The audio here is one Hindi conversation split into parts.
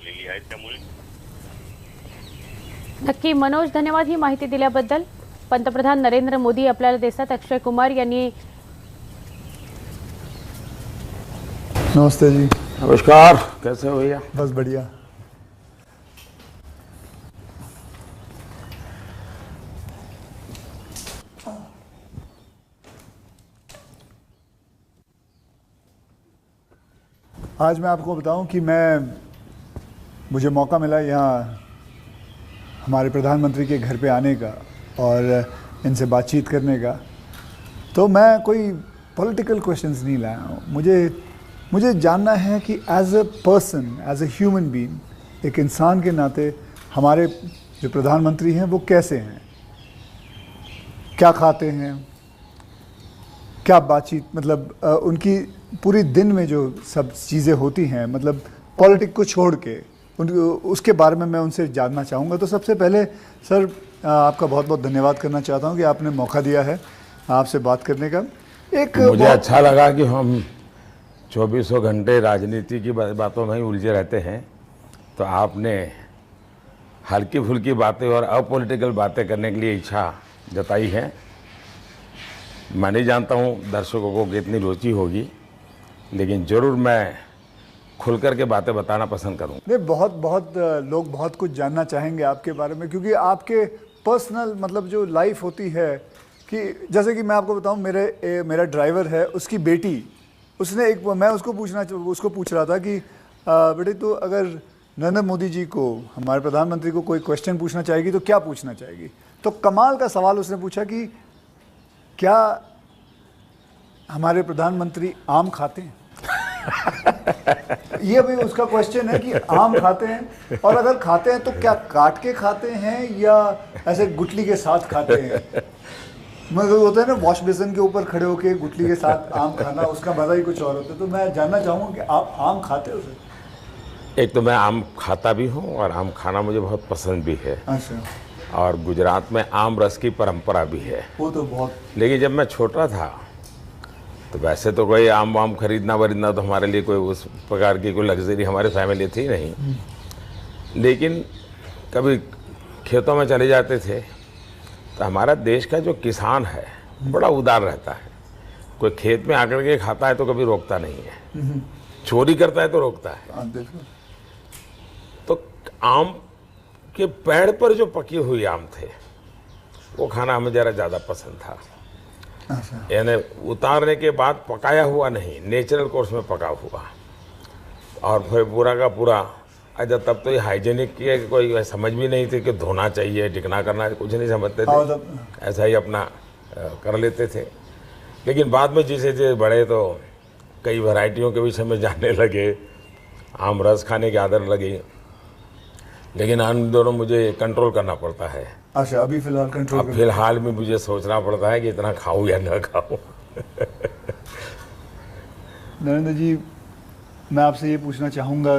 झालेली आहे. त्यामुळे नक्की मनोज, धन्यवाद ही माहिती दिल्याबद्दल. पंतप्रधान नरेंद्र मोदी आपल्याला देतात. अक्षय कुमार यांनी नमस्ते जी। नमस्कार, कैसे हो भैया? बस बढ़िया। आज मैं आपको बताऊं कि मुझे मौका मिला यहाँ हमारे प्रधानमंत्री के घर पे आने का और इनसे बातचीत करने का। तो मैं कोई पॉलिटिकल क्वेश्चंस नहीं लाया हूँ। मुझे जानना है कि as a person, as a human being, एक इंसान के नाते हमारे जो प्रधानमंत्री हैं वो कैसे हैं, क्या खाते हैं, क्या बातचीत, मतलब उनकी पूरी दिन में जो सब चीज़ें होती हैं, मतलब पॉलिटिक्स को छोड़ के उसके बारे में मैं उनसे जानना चाहूँगा। तो सबसे पहले सर आपका बहुत बहुत धन्यवाद करना चाहता हूँ कि आपने मौका दिया है आपसे बात करने का। मुझे अच्छा लगा कि हम 24 घंटे राजनीति की बातों में ही उलझे रहते हैं, तो आपने हल्की फुल्की बातें और अपॉलिटिकल बातें करने के लिए इच्छा जताई है। मैं नहीं जानता हूँ दर्शकों को कितनी रुचि होगी, लेकिन ज़रूर मैं खुल कर के बातें बताना पसंद करूँगा। नहीं, बहुत लोग बहुत कुछ जानना चाहेंगे आपके बारे में, क्योंकि आपके पर्सनल मतलब जो लाइफ होती है, कि जैसे कि मैं आपको बताऊं, मेरा ड्राइवर है, उसकी बेटी, उसने मैं उसको पूछ रहा था कि बेटे तो अगर नरेंद्र मोदी जी को, हमारे प्रधानमंत्री को कोई क्वेश्चन पूछना चाहेगी तो क्या पूछना चाहेगी? तो कमाल का सवाल उसने पूछा कि क्या हमारे प्रधानमंत्री आम खाते हैं? ये भी उसका क्वेश्चन है कि आम खाते हैं, और अगर खाते हैं तो क्या काट के खाते हैं या ऐसे गुठली के साथ खाते हैं? मतलब होता है ना, वॉश बेसिन के ऊपर खड़े होके गुठली के साथ आम खाना, उसका मजा ही कुछ और होता है। तो मैं जानना चाहूँगा कि आप आम खाते हो सर? एक तो मैं आम खाता भी हूँ और आम खाना मुझे बहुत पसंद भी है। अच्छा। और गुजरात में आम रस की परंपरा भी है। वो तो बहुत। लेकिन जब मैं छोटा था तो वैसे तो कोई आम वाम खरीदना वरीदना तो हमारे लिए कोई उस प्रकार की कोई लग्जरी हमारे फैमिली थी नहीं। लेकिन कभी खेतों में चले जाते थे तो हमारा देश का जो किसान है बड़ा उदार रहता है। कोई खेत में आकर के खाता है तो कभी रोकता नहीं है, चोरी करता है तो रोकता है। तो आम के पेड़ पर जो पके हुए आम थे वो खाना हमें ज़रा ज़्यादा पसंद था। यानी उतारने के बाद पकाया हुआ नहीं, नेचुरल कोर्स में पका हुआ, और फिर पूरा का पूरा। अच्छा, तब तो ये हाइजीनिक की कोई समझ भी नहीं थी कि धोना चाहिए, टिकना करना, कुछ नहीं समझते थे, ऐसा ही अपना कर लेते थे। लेकिन बाद में जैसे जैसे बड़े तो कई वैरायटियों के विषय में जानने लगे, आम रस खाने की आदत लगी। लेकिन इन दोनों मुझे कंट्रोल करना पड़ता है। अच्छा, अभी फिलहाल कंट्रोल? अब फिलहाल में मुझे सोचना पड़ता है कि इतना खाऊं या ना खाऊं। नरेंद्र जी, मैं आपसे ये पूछना चाहूँगा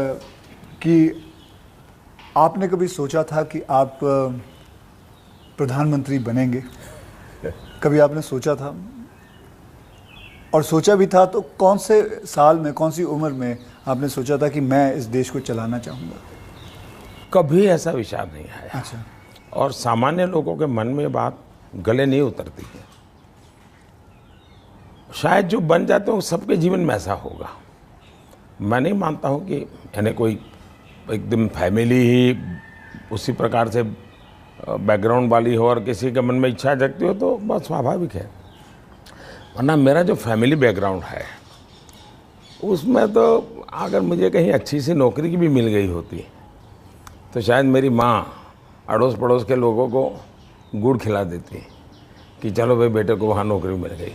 कि आपने कभी सोचा था कि आप प्रधानमंत्री बनेंगे? कभी आपने सोचा था? और सोचा भी था तो कौन से साल में, कौन सी उम्र में आपने सोचा था कि मैं इस देश को चलाना चाहूँगा? कभी ऐसा विचार नहीं आया। अच्छा। और सामान्य लोगों के मन में बात गले नहीं उतरती है। शायद जो बन जाते हैं सबके जीवन में ऐसा होगा। मैं नहीं मानता हूँ कि यानी कोई एकदम फैमिली ही उसी प्रकार से बैकग्राउंड वाली हो और किसी के मन में इच्छा जगती हो तो बहुत स्वाभाविक है। वरना मेरा जो फैमिली बैकग्राउंड है उसमें तो अगर मुझे कहीं अच्छी सी नौकरी की भी मिल गई होती तो शायद मेरी माँ अड़ोस पड़ोस के लोगों को गुड़ खिला देती कि चलो भाई बेटे को वहाँ नौकरी मिल गई,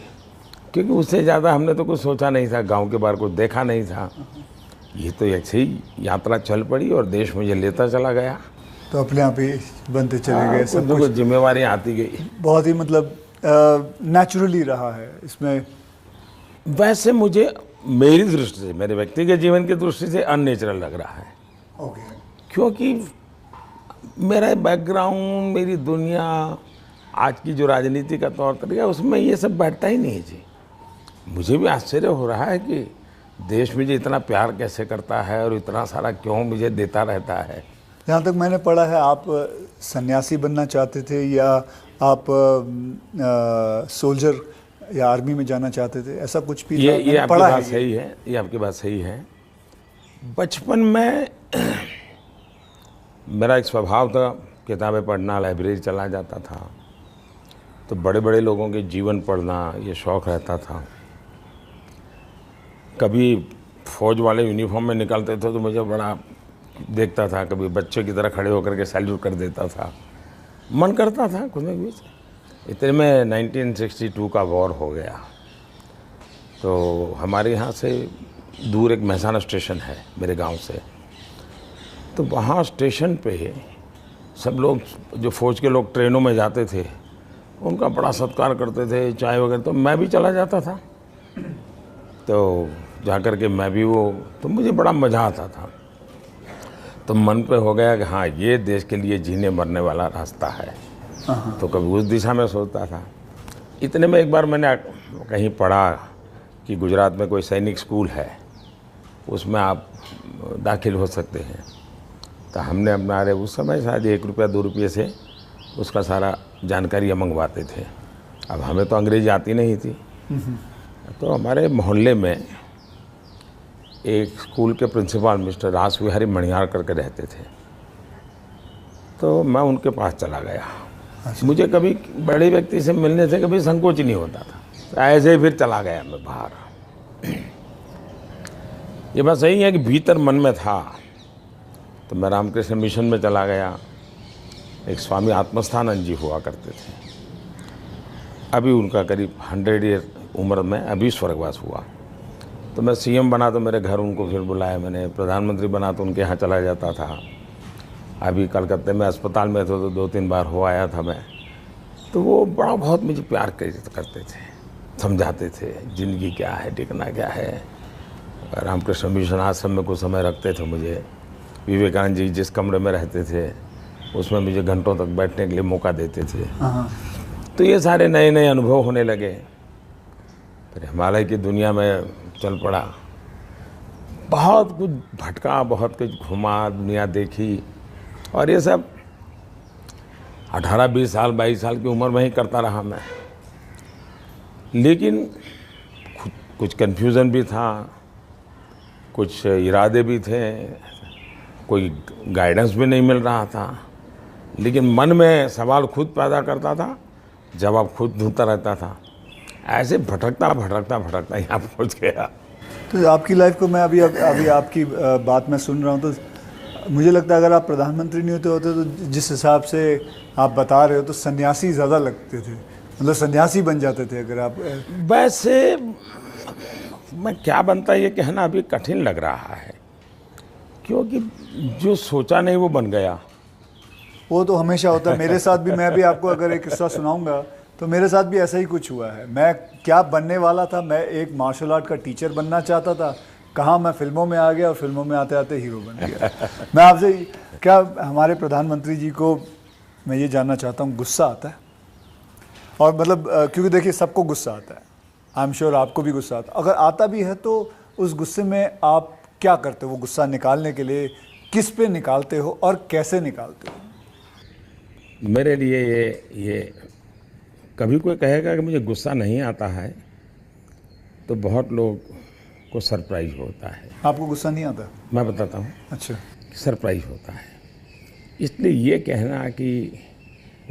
क्योंकि उससे ज़्यादा हमने तो कुछ सोचा नहीं था, गांव के बाहर कुछ देखा नहीं था। ये तो ऐसे ही यात्रा चल पड़ी और देश मुझे लेता चला गया, तो अपने आप ही बनते चले गए। सब कुछ जिम्मेवारी आती गई। बहुत ही मतलब नेचुरली रहा है इसमें। वैसे मुझे मेरी दृष्टि से, मेरे व्यक्तिगत जीवन की दृष्टि से अननेचुरल लग रहा है। ओके। क्योंकि मेरा बैकग्राउंड, मेरी दुनिया, आज की जो राजनीति का तौर तरीका, उसमें ये सब बैठता ही नहीं जी। मुझे भी आश्चर्य हो रहा है कि देश मुझे इतना प्यार कैसे करता है और इतना सारा क्यों मुझे देता रहता है। जहाँ तक मैंने पढ़ा है आप सन्यासी बनना चाहते थे या आप सोल्जर या आर्मी में जाना चाहते थे, ऐसा कुछ भी ये मैंने आपकी पढ़ा बात है। सही है, ये आपकी बात सही है। बचपन में मेरा एक स्वभाव था, किताबें पढ़ना, लाइब्रेरी चला जाता था, तो बड़े बड़े लोगों के जीवन पढ़ना ये शौक़ रहता था। कभी फौज वाले यूनिफॉर्म में निकलते थे तो मुझे बड़ा देखता था, कभी बच्चों की तरह खड़े होकर के सैल्यूट कर देता था, मन करता था कुछ न कुछ। इतने में 1962 का वॉर हो गया, तो हमारे यहाँ से दूर एक महसाना स्टेशन है मेरे गांव से, तो वहाँ स्टेशन पे सब लोग, जो फ़ौज के लोग ट्रेनों में जाते थे, उनका बड़ा सत्कार करते थे, चाय वगैरह, तो मैं भी चला जाता था। तो जा कर के मैं भी तो मुझे बड़ा मज़ा आता था। तो मन पे हो गया कि हाँ, ये देश के लिए जीने मरने वाला रास्ता है। तो कभी उस दिशा में सोचता था। इतने में एक बार मैंने कहीं पढ़ा कि गुजरात में कोई सैनिक स्कूल है, उसमें आप दाखिल हो सकते हैं। तो हमने अपना, अरे उस समय शायद 1 रुपया 2 रुपये से उसका सारा जानकारियाँ मंगवाते थे। अब हमें तो अंग्रेजी आती नहीं थी, तो हमारे मोहल्ले में एक स्कूल के प्रिंसिपल मिस्टर रास विहारी मणियार करके रहते थे, तो मैं उनके पास चला गया। मुझे कभी बड़े व्यक्ति से मिलने से कभी संकोच नहीं होता था, तो ऐसे ही फिर चला गया मैं बाहर। ये बात सही है कि भीतर मन में था, तो मैं रामकृष्ण मिशन में चला गया। एक स्वामी आत्मस्थानंद जी हुआ करते थे, अभी उनका करीब 100 ईयर उम्र में अभी स्वर्गवास हुआ। तो मैं सीएम बना तो मेरे घर उनको फिर बुलाया मैंने, प्रधानमंत्री बना तो उनके यहाँ चला जाता था। अभी कलकत्ते में अस्पताल में थे तो 2-3 बार हो आया था मैं। तो वो बड़ा बहुत मुझे प्यार करते थे, समझाते थे ज़िंदगी क्या है, टिकना क्या है। रामकृष्ण मिशन आश्रम में कुछ समय रखते थे मुझे। विवेकानंद जी जिस कमरे में रहते थे उसमें मुझे घंटों तक बैठने के लिए मौका देते थे। तो ये सारे नए नए अनुभव होने लगे। फिर हिमालय की दुनिया में चल पड़ा, बहुत कुछ भटका, बहुत कुछ घुमा, दुनिया देखी, और ये सब 18-20 साल 22 साल की उम्र में ही करता रहा मैं। लेकिन कुछ कन्फ्यूज़न भी था, कुछ इरादे भी थे, कोई गाइडेंस भी नहीं मिल रहा था, लेकिन मन में सवाल खुद पैदा करता था, जवाब खुद ढूंढता रहता था। ऐसे भटकता भटकता भटकता यहाँ पहुँच गया। तो आपकी लाइफ को मैं अभी आपकी बात मैं सुन रहा हूँ, तो मुझे लगता है अगर आप प्रधानमंत्री नहीं होते तो जिस हिसाब से आप बता रहे हो तो सन्यासी ज़्यादा लगते थे, मतलब सन्यासी बन जाते थे अगर आप। वैसे मैं क्या बनता ये कहना अभी कठिन लग रहा है, क्योंकि जो सोचा नहीं वो बन गया। वो तो हमेशा होता है, मेरे साथ भी। मैं भी आपको अगर एक किस्सा सुनाऊंगा तो मेरे साथ भी ऐसा ही कुछ हुआ है। मैं क्या बनने वाला था, मैं एक मार्शल आर्ट का टीचर बनना चाहता था, कहाँ मैं फिल्मों में आ गया और फिल्मों में आते आते हीरो बन गया। मैं आपसे क्या, हमारे प्रधानमंत्री जी को मैं ये जानना चाहता हूँ, गुस्सा आता है? और मतलब क्योंकि देखिए सबको गुस्सा आता है, आई एम श्योर आपको भी गुस्सा आता है। अगर आता भी है तो उस गुस्से में आप क्या करते हो? वो गुस्सा निकालने के लिए किस पे निकालते हो और कैसे निकालते हो? मेरे लिए ये कभी कोई कहेगा कि मुझे गुस्सा नहीं आता है तो बहुत लोग को सरप्राइज होता है। आपको गुस्सा नहीं आता? मैं बताता हूँ। अच्छा। सरप्राइज होता है। इसलिए ये कहना कि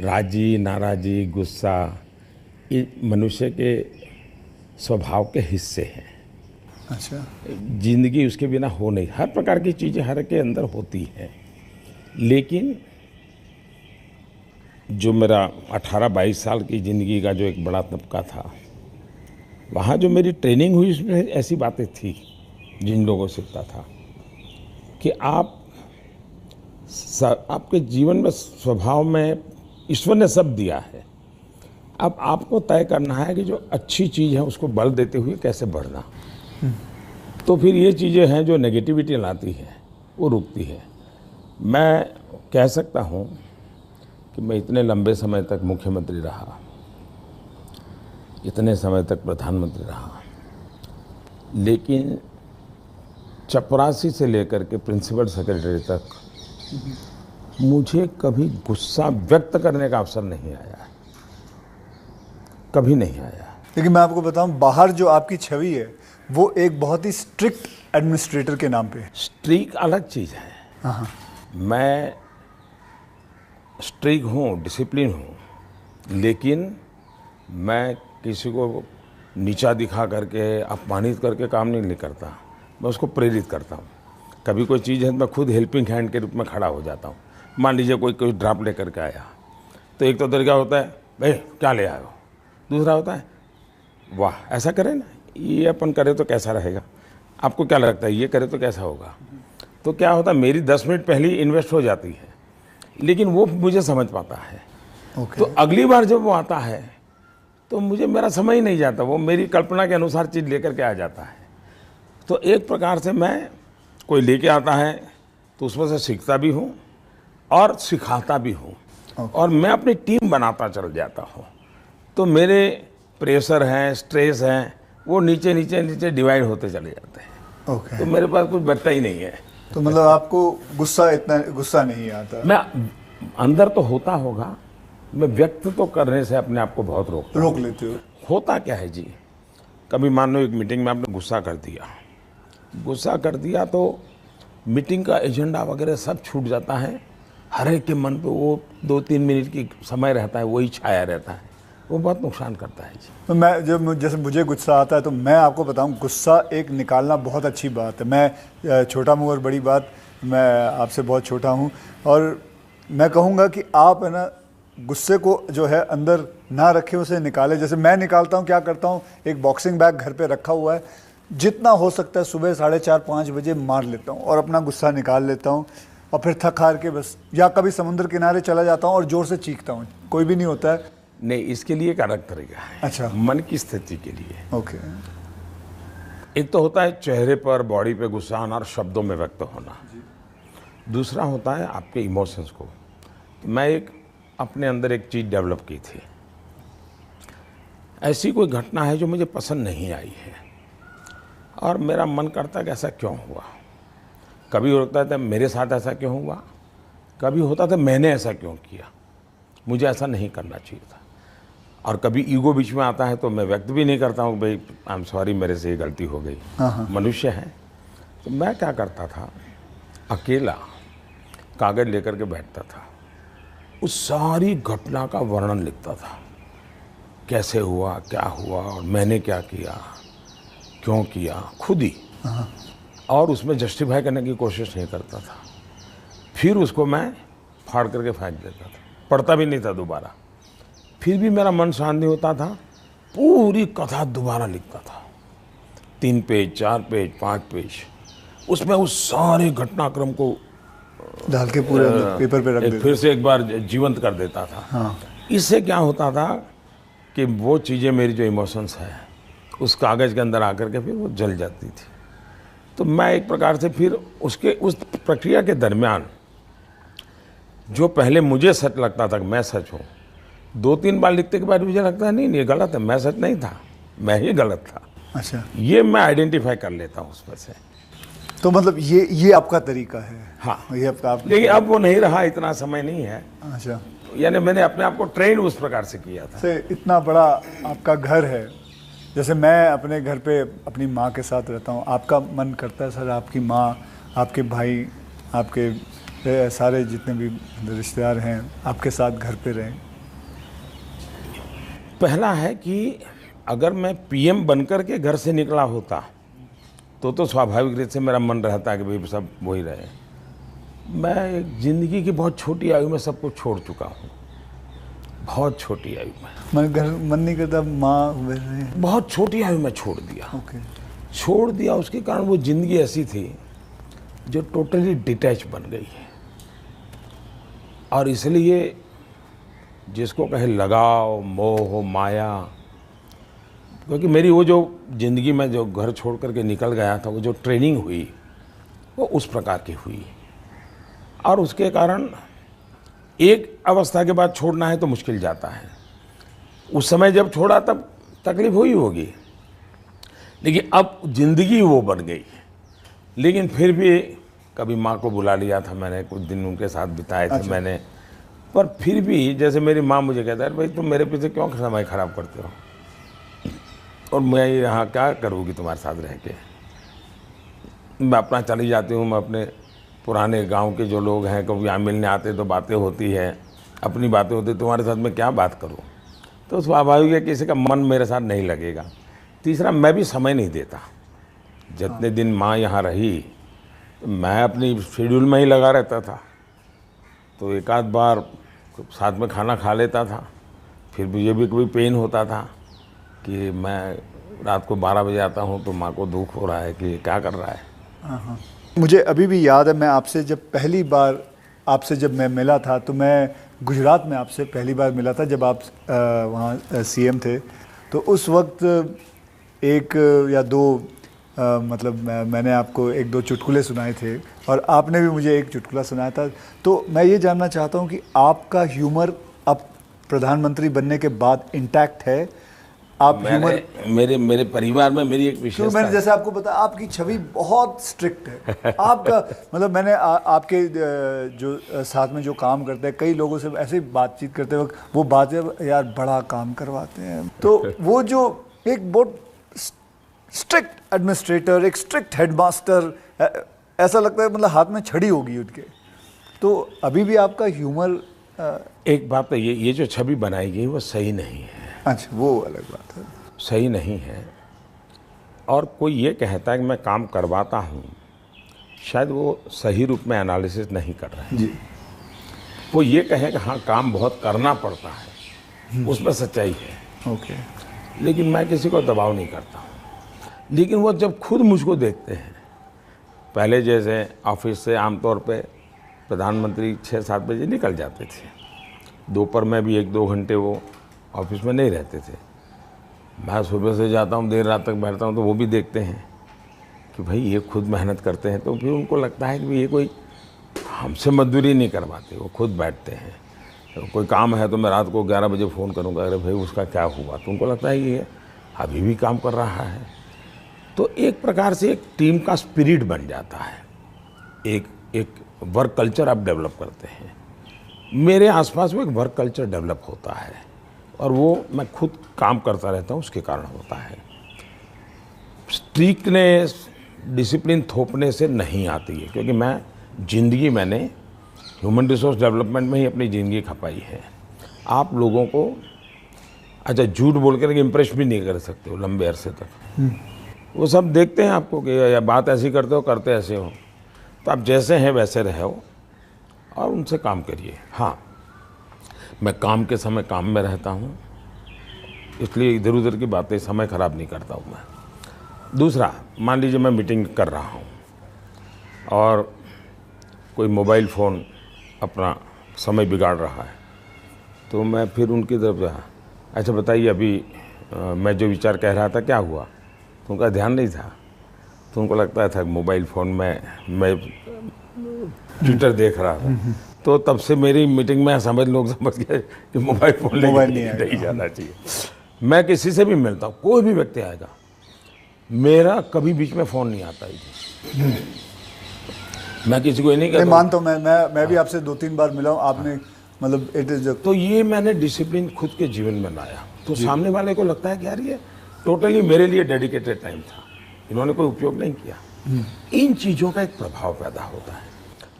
राजी नाराजी गुस्सा ये मनुष्य के स्वभाव के हिस्से हैं। अच्छा। जिंदगी उसके बिना हो नहीं, हर प्रकार की चीज़ें हर के अंदर होती हैं। लेकिन जो मेरा 18-22 साल की ज़िंदगी का जो एक बड़ा तबका था, वहाँ जो मेरी ट्रेनिंग हुई उसमें ऐसी बातें थी जिन लोगों से सीखता था कि आपके जीवन में स्वभाव में ईश्वर ने सब दिया है। अब आपको तय करना है कि जो अच्छी चीज़ है उसको बल देते हुए कैसे बढ़ना। तो फिर ये चीज़ें हैं जो नेगेटिविटी लाती है वो रुकती है। मैं कह सकता हूँ कि मैं इतने लंबे समय तक मुख्यमंत्री रहा, इतने समय तक प्रधानमंत्री रहा, लेकिन चपरासी से लेकर के प्रिंसिपल सेक्रेटरी तक मुझे कभी गुस्सा व्यक्त करने का अवसर नहीं आया, कभी नहीं आया। लेकिन मैं आपको बताऊं, बाहर जो आपकी छवि है वो एक बहुत ही स्ट्रिक्ट एडमिनिस्ट्रेटर के नाम पे है। स्ट्रीक अलग चीज़ है। हाँ, मैं स्ट्रीक हूँ, डिसिप्लिन हूँ, लेकिन मैं किसी को नीचा दिखा करके, अपमानित करके काम नहीं करता। मैं उसको प्रेरित करता हूँ। कभी कोई चीज़ है तो मैं खुद हेल्पिंग हैंड के रूप में खड़ा हो जाता हूँ। मान लीजिए कोई ड्राप लेकर के आया, तो एक तो तरीका होता है, भाई क्या ले आए हो। दूसरा होता है, वाह ऐसा करें ना, ये अपन करे तो कैसा रहेगा, आपको क्या लगता है ये करे तो कैसा होगा। तो क्या होता है, मेरी 10 मिनट पहले ही इन्वेस्ट हो जाती है, लेकिन वो मुझे समझ पाता है। ओके। तो अगली बार जब वो आता है तो मुझे मेरा समय ही नहीं जाता, वो मेरी कल्पना के अनुसार चीज़ लेकर के आ जाता है। तो एक प्रकार से मैं, कोई लेके आता है तो उसमें से सीखता भी हूँ और सिखाता भी हूँ, और मैं अपनी टीम बनाता चल जाता हूँ। तो मेरे प्रेशर हैं, स्ट्रेस हैं, वो नीचे नीचे नीचे डिवाइड होते चले जाते हैं। ओके। तो मेरे पास कुछ बचता ही नहीं है। तो मतलब आपको इतना गुस्सा नहीं आता? मैं अंदर तो होता होगा, मैं व्यक्त तो करने से अपने आप को बहुत रोक लेते हो। होता क्या है जी, कभी मान लो एक मीटिंग में आपने गुस्सा कर दिया तो मीटिंग का एजेंडा वगैरह सब छूट जाता है। हर एक के मन पे वो 2-3 मिनट की समय रहता है, वही छाया रहता है, वो बहुत नुकसान करता है जी। तो मैं जैसे मुझे गुस्सा आता है तो मैं आपको बताऊं, गुस्सा एक निकालना बहुत अच्छी बात है। मैं छोटा मुँह और बड़ी बात, मैं आपसे बहुत छोटा हूं, और मैं कहूँगा कि आप है ना गुस्से को जो है अंदर ना रखें, उसे निकालें। जैसे मैं निकालता हूँ, क्या करता हूँ, एक बॉक्सिंग बैग घर पे रखा हुआ है, जितना हो सकता है सुबह 4:30-5 बजे मार लेता हूँ और अपना गुस्सा निकाल लेता हूँ, और फिर थक हार के बस, या कभी समुद्र किनारे चला जाता हूँ और ज़ोर से चीखता हूँ, कोई भी नहीं होता है। नहीं, इसके लिए एक अलग तरीका है। अच्छा। मन की स्थिति के लिए। ओके। एक तो होता है चेहरे पर, बॉडी पे गुस्सा आना और शब्दों में व्यक्त होना। दूसरा होता है आपके इमोशंस को। मैं अपने अंदर एक चीज़ डेवलप की थी। ऐसी कोई घटना है जो मुझे पसंद नहीं आई है और मेरा मन करता है कि ऐसा क्यों हुआ। कभी होता था मेरे साथ ऐसा क्यों हुआ, कभी होता था मैंने ऐसा क्यों किया, मुझे ऐसा नहीं करना चाहिए था। और कभी ईगो बीच में आता है तो मैं व्यक्त भी नहीं करता हूँ, भाई आई एम सॉरी, मेरे से ये गलती हो गई, मनुष्य है। तो मैं क्या करता था, अकेला कागज़ लेकर के बैठता था, उस सारी घटना का वर्णन लिखता था, कैसे हुआ, क्या हुआ और मैंने क्या किया, क्यों किया, खुद ही। और उसमें जस्टिफाई करने की कोशिश नहीं करता था। फिर उसको मैं फाड़ करके फेंक देता था, पढ़ता भी नहीं था दोबारा। फिर भी मेरा मन शांत नहीं होता था, पूरी कथा दोबारा लिखता था, 3 पेज, 4 पेज, 5 पेज, उसमें उस सारे घटनाक्रम को डाल के पूरे पेपर पे रख देता, फिर से एक बार जीवंत कर देता था। हाँ। इससे क्या होता था कि वो चीज़ें, मेरी जो इमोशंस है उस कागज़ के अंदर आकर के फिर वो जल जाती थी। तो मैं एक प्रकार से फिर उस प्रक्रिया के दरमियान जो पहले मुझे सच लगता था कि मैं सच हूँ, 2-3 बार लिखने के बाद मुझे लगता है नहीं ये गलत है, मैं सच नहीं था, मैं ही गलत था। अच्छा। ये मैं आइडेंटिफाई कर लेता हूँ उसमें से। तो मतलब ये आपका तरीका है? हाँ। ये आप लेकिन अब वो नहीं रहा, इतना समय नहीं है। अच्छा। यानी मैंने अपने आप को ट्रेन उस प्रकार से किया था। से इतना बड़ा आपका घर है, जैसे मैं अपने घर पे अपनी माँ के साथ रहता हूँ, आपका मन करता है सर आपकी माँ, आपके भाई, आपके सारे जितने भी रिश्तेदार हैं आपके साथ घर पे रहें? पहला है कि अगर मैं पीएम बनकर के घर से निकला होता तो स्वाभाविक रूप से मेरा मन रहता है कि भाई सब वही रहे। मैं एक ज़िंदगी की बहुत छोटी आयु में सब कुछ छोड़ चुका हूँ, बहुत छोटी आयु में। मन नहीं करता माँ? बहुत छोटी आयु में छोड़ दिया। ओके। छोड़ दिया, उसके कारण वो ज़िंदगी ऐसी थी जो टोटली डिटैच बन गई है। और इसलिए जिसको कहे लगाव, मोह, माया, क्योंकि मेरी वो जो ज़िंदगी में जो घर छोड़ करके निकल गया था, वो जो ट्रेनिंग हुई वो उस प्रकार की हुई। और उसके कारण एक अवस्था के बाद छोड़ना है तो मुश्किल जाता है। उस समय जब छोड़ा तब तकलीफ हुई होगी, लेकिन अब ज़िंदगी वो बन गई, लेकिन फिर भी कभी माँ को बुला लिया था मैंने, कुछ दिन उनके साथ बिताए थे मैंने। पर फिर भी जैसे मेरी माँ मुझे कहता है, भाई तुम मेरे पीछे क्यों समय खराब करते हो, और मैं यहाँ क्या करूँगी तुम्हारे साथ रह के। मैं अपना चली जाती हूँ, मैं अपने पुराने गांव के जो लोग हैं कभी यहाँ मिलने आते तो बातें होती है, अपनी बातें होती, तुम्हारे साथ मैं क्या बात करूँ। तो स्वाभाविक है किसी का मन मेरे साथ नहीं लगेगा। तीसरा, मैं भी समय नहीं देता। जितने दिन माँ यहाँ रही तो मैं अपनी शेड्यूल में ही लगा रहता था, तो एक आध बार साथ में खाना खा लेता था। फिर मुझे भी कभी पेन होता था कि मैं रात को 12 बजे आता हूँ तो माँ को दुख हो रहा है कि क्या कर रहा है। हाँ। मुझे अभी भी याद है, मैं आपसे जब पहली बार जब मैं मिला था, तो मैं गुजरात में आपसे पहली बार मिला था जब आप वहाँ सीएम थे। तो उस वक्त एक या दो मतलब मैंने आपको एक दो चुटकुले सुनाए थे और आपने भी मुझे एक चुटकुला सुनाया था। तो मैं ये जानना चाहता हूँ कि आपका ह्यूमर अब प्रधानमंत्री बनने के बाद इंटैक्ट है? आप ह्यूमर, मेरे परिवार में मेरी एक तो विशेषता मैंने जैसे आपको बताया, आपकी छवि बहुत स्ट्रिक्ट है। आपका मतलब मैंने आपके जो साथ में जो काम करते हैं कई लोगों से ऐसे बातचीत करते वक्त वो बातें, यार बड़ा काम करवाते हैं। तो वो जो एक बहुत स्ट्रिक्ट एडमिनिस्ट्रेटर, एक स्ट्रिक्ट हेडमास्टर, ऐसा लगता है मतलब हाथ में छड़ी होगी उनके। तो अभी भी आपका ह्यूमर एक बात तो ये जो छवि बनाई गई वो सही नहीं है। अच्छा, वो अलग बात है, सही नहीं है। और कोई ये कहता है कि मैं काम करवाता हूँ, शायद वो सही रूप में एनालिसिस नहीं कर रहा है जी। वो ये कहे कि हाँ काम बहुत करना पड़ता है, उसमें सच्चाई है। ओके। लेकिन मैं किसी को दबाव नहीं करता हूँ। लेकिन वो जब खुद मुझको देखते हैं, पहले जैसे ऑफिस से आमतौर पे प्रधानमंत्री 6-7 बजे निकल जाते थे, दोपहर में भी 1-2 घंटे वो ऑफिस में नहीं रहते थे। मैं सुबह से जाता हूँ, देर रात तक बैठता हूँ, तो वो भी देखते हैं कि भाई ये खुद मेहनत करते हैं। तो फिर उनको लगता है कि ये कोई हमसे मजदूरी नहीं करवाते, वो खुद बैठते हैं। तो कोई काम है तो मैं रात को 11 बजे फ़ोन करूँगा, अरे भाई उसका क्या हुआ, तो उनको लगता है कि ये अभी भी काम कर रहा है। तो एक प्रकार से एक टीम का स्पिरिट बन जाता है, एक वर्क कल्चर आप डेवलप करते हैं। मेरे आसपास वो एक वर्क कल्चर डेवलप होता है और वो मैं खुद काम करता रहता हूँ, उसके कारण होता है। स्ट्रिक्टनेस, डिसिप्लिन थोपने से नहीं आती है, क्योंकि मैंने ह्यूमन रिसोर्स डेवलपमेंट में ही अपनी ज़िंदगी खपाई है। आप लोगों को अच्छा झूठ बोल कर इम्प्रेस भी नहीं कर सकते हो लंबे अरसे तक। वो सब देखते हैं आपको कि या बात ऐसी करते हो, करते ऐसे हो। तो आप जैसे हैं वैसे रहो और उनसे काम करिए। हाँ, मैं काम के समय काम में रहता हूँ, इसलिए इधर उधर की बातें समय ख़राब नहीं करता हूँ मैं। दूसरा, मान लीजिए मैं मीटिंग कर रहा हूँ और कोई मोबाइल फ़ोन अपना समय बिगाड़ रहा है, तो मैं फिर उनकी तरफ जा, अच्छा बताइए अभी मैं जो विचार कह रहा था क्या हुआ, तो उनका ध्यान नहीं था। तो उनको लगता था मोबाइल फ़ोन में मैं ट्विटर देख रहा था। तो तब से मेरी मीटिंग में लोग समझ गए कि मोबाइल फ़ोन नहीं जाना चाहिए। मैं किसी से भी मिलता हूँ, कोई भी व्यक्ति आएगा, मेरा कभी बीच में फ़ोन नहीं आता है। मैं किसी को नहीं कहता। मानता हूँ, मैं भी आपसे 2-3 बार मिला हूँ, आपने मतलब इट इज। तो ये मैंने डिसिप्लिन खुद के जीवन में लाया, तो सामने वाले को लगता है कि यार ये टोटली मेरे लिए डेडिकेटेड टाइम था, इन्होंने कोई उपयोग नहीं किया। इन चीज़ों का एक प्रभाव पैदा होता है।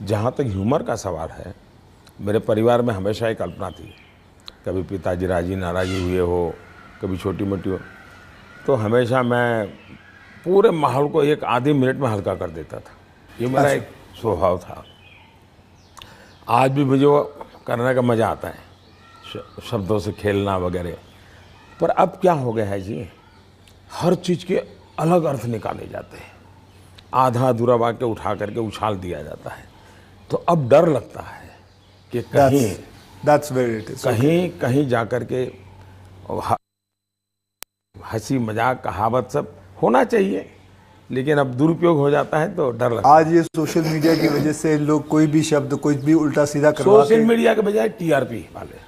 जहाँ तक ह्यूमर का सवाल है, मेरे परिवार में हमेशा एक कल्पना थी, कभी पिताजी राजी नाराज़ी हुए हो, कभी छोटी मोटी हो, तो हमेशा मैं पूरे माहौल को एक आधे मिनट में हल्का कर देता था। ये मेरा एक स्वभाव था। आज भी मुझे वो करने का मज़ा आता है, शब्दों से खेलना वगैरह। पर अब क्या हो गया है जी, हर चीज़ के अलग अर्थ निकाले जाते हैं, आधा अधूरा वाक्य उठा करके उछाल दिया जाता है। तो अब डर लगता है कि कहीं जा कर के हंसी मजाक कहावत सब होना चाहिए, लेकिन अब दुरुपयोग हो जाता है तो डर लगता है। आज ये सोशल मीडिया की वजह से लोग कोई भी शब्द कोई भी उल्टा सीधा करवा सोशल मीडिया के बजाय टीआरपी वाले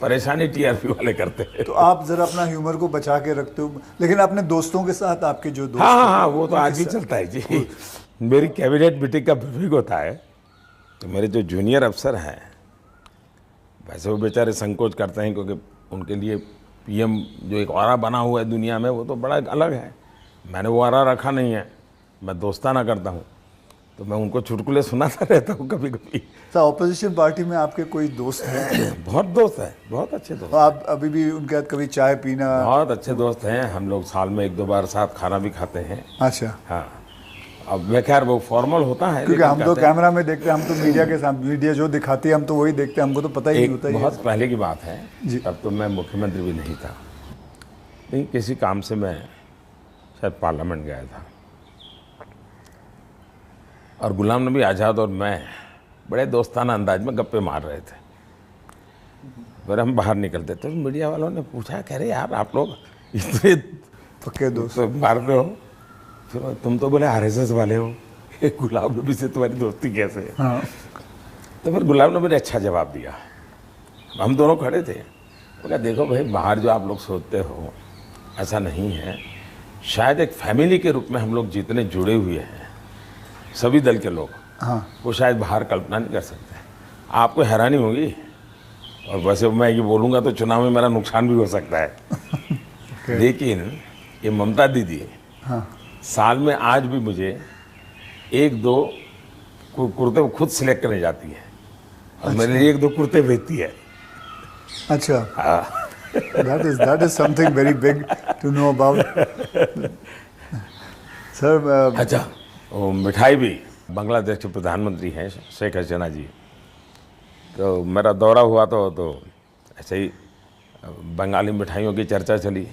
परेशानी टीआरपी वाले करते हैं। तो आप जरा अपना ह्यूमर को बचा के रखते हो, लेकिन अपने दोस्तों के साथ आपके जो दोस्त हाँ, वो तो आज भी चलता है जी। मेरी कैबिनेट मीटिंग का ब्रीफिंग होता है तो मेरे जो जूनियर अफसर हैं, वैसे वो बेचारे संकोच करते हैं क्योंकि उनके लिए पीएम जो एक ऑरा बना हुआ है दुनिया में, वो तो बड़ा अलग है। मैंने वो ऑरा रखा नहीं है, मैं दोस्ताना करता हूँ, तो मैं उनको चुटकुले सुनाता रहता हूँ कभी कभी। सर, ऑपोजिशन पार्टी में आपके कोई दोस्त हैं? बहुत दोस्त हैं, बहुत अच्छे दोस्त। तो आप अभी भी उनके साथ कभी चाय पीना? बहुत अच्छे दोस्त हैं, हम लोग साल में 1-2 बार साथ खाना भी खाते हैं। अच्छा। हाँ, अब मैं खैर वो फॉर्मल होता है, क्योंकि हम तो कैमरा में देखते हैं, हम तो मीडिया के सामने, मीडिया जो दिखाती है हम तो वही देखते हैं, हमको तो पता ही नहीं होता। बहुत पहले की बात है, जी। तब तो मैं मुख्यमंत्री भी नहीं था, नहीं किसी काम से मैं शायद पार्लियामेंट गया था, और गुलाम नबी आज़ाद और मैं बड़े दोस्ताना अंदाज में गप्पे मार रहे थे। फिर हम बाहर निकलते तो मीडिया वालों ने पूछा, कह रहे यार आप लोग इतने पक्के दोस्त तो मारते हो, फिर तुम तो बोले आरएसएस वाले हो, गुलाम नबी से तुम्हारी दोस्ती कैसे है? हाँ। तो फिर गुलाम नबी ने अच्छा जवाब दिया। हम दोनों खड़े थे, वो कहा देखो भाई, बाहर जो आप लोग सोचते हो ऐसा नहीं है, शायद एक फैमिली के रूप में हम लोग जितने जुड़े हुए हैं सभी दल के लोग, हाँ। वो शायद बाहर कल्पना नहीं कर सकते। आपको हैरानी होगी, और वैसे मैं ये बोलूँगा तो चुनाव में मेरा नुकसान भी हो सकता है लेकिन ये ममता दीदी हाँ। साल में आज भी मुझे 1-2 कुर्ते खुद सिलेक्ट करने जाती है, और मेरे लिए 1-2 कुर्ते भेजती है। अच्छा। that is something very big to know about. Sir, अच्छा, वो मिठाई भी, बांग्लादेश के प्रधानमंत्री हैं शेख हसीना जी, तो मेरा दौरा हुआ तो ऐसे ही बंगाली मिठाइयों की चर्चा चली,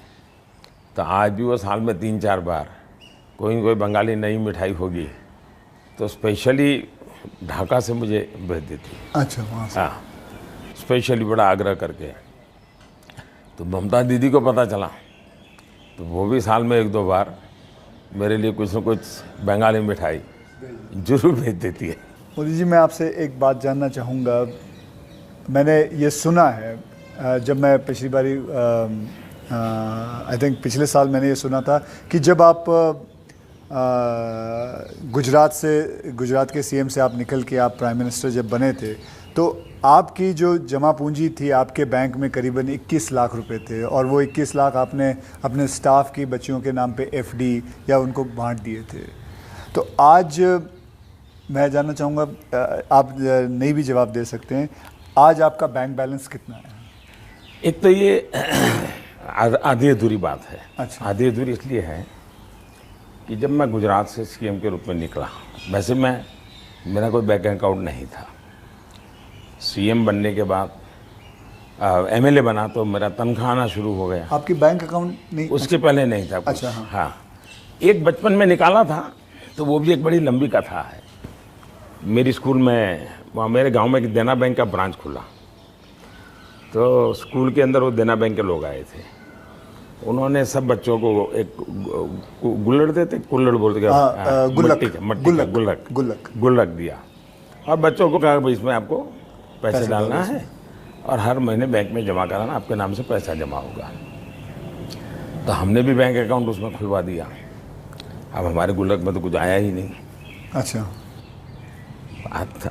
तो आज भी वो साल में 3-4 बार कोई बंगाली नई मिठाई होगी तो स्पेशली ढाका से मुझे भेज देती। अच्छा, वहाँ से। हाँ, स्पेशली बड़ा आग्रह करके। तो ममता दीदी को पता चला तो वो भी साल में 1-2 बार मेरे लिए कुछ न कुछ बंगाली मिठाई जरूर भेज देती है। मोदी जी, मैं आपसे एक बात जानना चाहूँगा। मैंने ये सुना है, जब मैं पिछली बारी आई थिंक पिछले साल मैंने ये सुना था कि जब आप गुजरात के सीएम से आप निकल के आप प्राइम मिनिस्टर जब बने थे, तो आपकी जो जमा पूंजी थी आपके बैंक में करीबन 21 लाख रुपए थे, और वो 21 लाख आपने अपने स्टाफ की बच्चियों के नाम पे एफडी या उनको बांट दिए थे। तो आज मैं जानना चाहूँगा, आप नहीं भी जवाब दे सकते हैं, आज आपका बैंक बैलेंस कितना है? एक तो ये आधी अधूरी बात है। अच्छा। आधी अधूरी इसलिए है कि जब मैं गुजरात से सीएम के रूप में निकला, वैसे मेरा कोई बैंक अकाउंट नहीं था। सीएम बनने के बाद एमएलए बना तो मेरा तनख्वाह आना शुरू हो गया। आपकी बैंक अकाउंट नहीं? उसके पहले नहीं था कुछ। अच्छा, हाँ। हाँ, एक बचपन में निकाला था, तो वो भी एक बड़ी लंबी कथा है। मेरी स्कूल में, वहाँ मेरे गांव में एक देना बैंक का ब्रांच खुला, तो स्कूल के अंदर वो देना बैंक के लोग आए थे। उन्होंने सब बच्चों को एक गुल्लड़ देते, कुल्लड़ बोलते, गुल्लक दिया, और बच्चों को कहा भाई इसमें आपको पैसे डालना है और हर महीने बैंक में जमा कराना, आपके नाम से पैसा जमा होगा। तो हमने भी बैंक अकाउंट उसमें खुलवा दिया। अब हमारे गुल्लक में तो कुछ आया ही नहीं। अच्छा।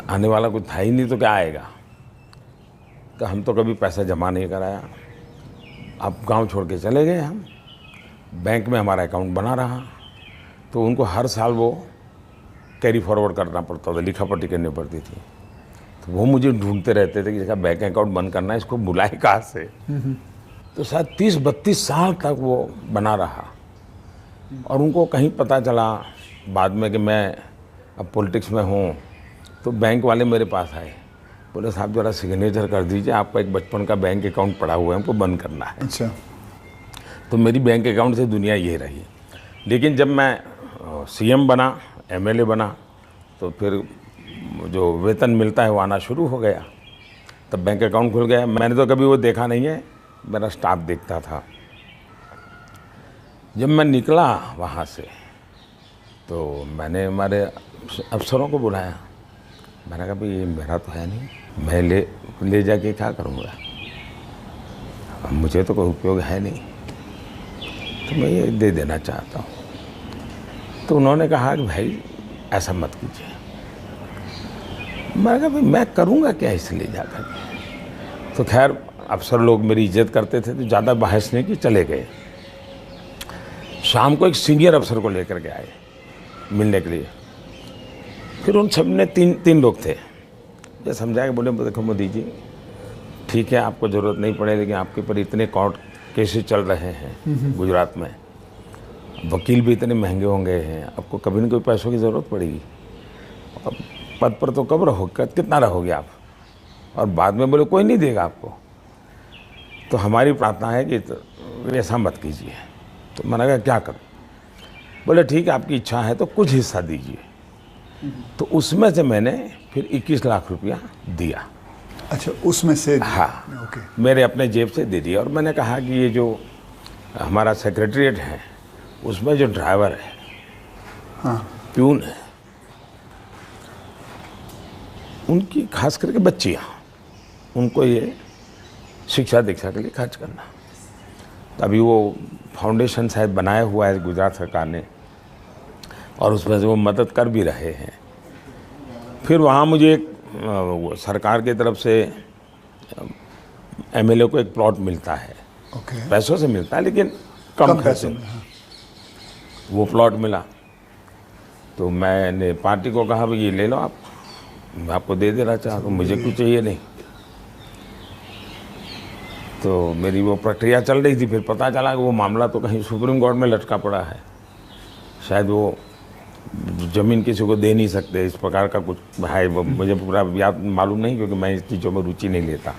आने वाला कुछ था ही नहीं, तो क्या आएगा? तो हम तो कभी पैसा जमा नहीं कराया। अब गांव छोड़ के चले गए हम, बैंक में हमारा अकाउंट बना रहा, तो उनको हर साल वो कैरी फॉरवर्ड करना पड़ता था, लिखा पढ़ी करनी पड़ती थी। तो वो मुझे ढूंढते रहते थे कि जैसा बैंक अकाउंट बंद करना है, इसको बुलाए कहाँ से। तो शायद 30-32 साल तक वो बना रहा, और उनको कहीं पता चला बाद में कि मैं अब पॉलिटिक्स में हूँ, तो बैंक वाले मेरे पास आए, बोले साहब जरा सिग्नेचर कर दीजिए, आपका एक बचपन का बैंक अकाउंट पड़ा हुआ है, हमको बंद करना है। अच्छा। तो मेरी बैंक अकाउंट से दुनिया ये रही। लेकिन जब मैं सीएम बना, एमएलए बना, तो फिर जो वेतन मिलता है वो आना शुरू हो गया, तब बैंक अकाउंट खुल गया। मैंने तो कभी वो देखा नहीं है, मेरा स्टाफ देखता था। जब मैं निकला वहाँ से, तो मैंने हमारे अफसरों को बुलाया, मैंने कहा भाई ये मेरा तो है नहीं, मैं ले जाके क्या करूँगा, अब मुझे तो कोई उपयोग है नहीं, तो मैं ये दे देना चाहता हूँ। तो उन्होंने कहा कि भाई ऐसा मत कीजिए। मैंने कहा भाई मैं करूँगा क्या इसलिए जाकर के। तो खैर अफसर लोग मेरी इज्जत करते थे तो ज़्यादा बहस नहीं की, चले गए। शाम को एक सीनियर अफसर को लेकर के आए मिलने के लिए। फिर उन सब ने तीन लोग थे, ये समझा के बोले देखो मोदी जी ठीक है आपको ज़रूरत नहीं पड़े, लेकिन आपके ऊपर इतने कोर्ट केसेस चल रहे हैं गुजरात में, वकील भी इतने महंगे होंगे हैं, आपको कभी न कभी पैसों की ज़रूरत पड़ेगी। और पद पर तो कब रहोगे, कितना रहोगे आप। और बाद में बोले कोई नहीं देगा आपको। तो हमारी प्रार्थना है कि ऐसा मत कीजिए। तो मैंने कहा क्या करूं। बोले ठीक है आपकी इच्छा है तो कुछ हिस्सा दीजिए। तो उसमें से मैंने फिर 21 लाख रुपया दिया। अच्छा, उसमें से हाँ, ओके। मेरे अपने जेब से दे दिया। और मैंने कहा कि ये जो हमारा सेक्रेटरीट है उसमें जो ड्राइवर है, हाँ, प्यून है, उनकी खास करके बच्चियाँ, उनको ये शिक्षा दीक्षा के लिए खर्च करना। तो अभी वो फाउंडेशन शायद बनाया हुआ है गुजरात सरकार ने, और उसमें से वो मदद कर भी रहे हैं। फिर वहाँ मुझे एक सरकार की तरफ से एमएलए को एक प्लॉट मिलता है, ओके, पैसों से मिलता है लेकिन कम पैसों में। हाँ। वो प्लॉट मिला तो मैंने पार्टी को कहा भाई ये ले लो आप, मैं आपको दे देना चाहता हूँ, मुझे कुछ चाहिए नहीं। तो मेरी वो प्रक्रिया चल रही थी। फिर पता चला कि वो मामला तो कहीं सुप्रीम कोर्ट में लटका पड़ा है, शायद वो ज़मीन किसी को दे नहीं सकते, इस प्रकार का कुछ है। वो मुझे पूरा याद मालूम नहीं क्योंकि मैं इस चीज़ों में रुचि नहीं लेता।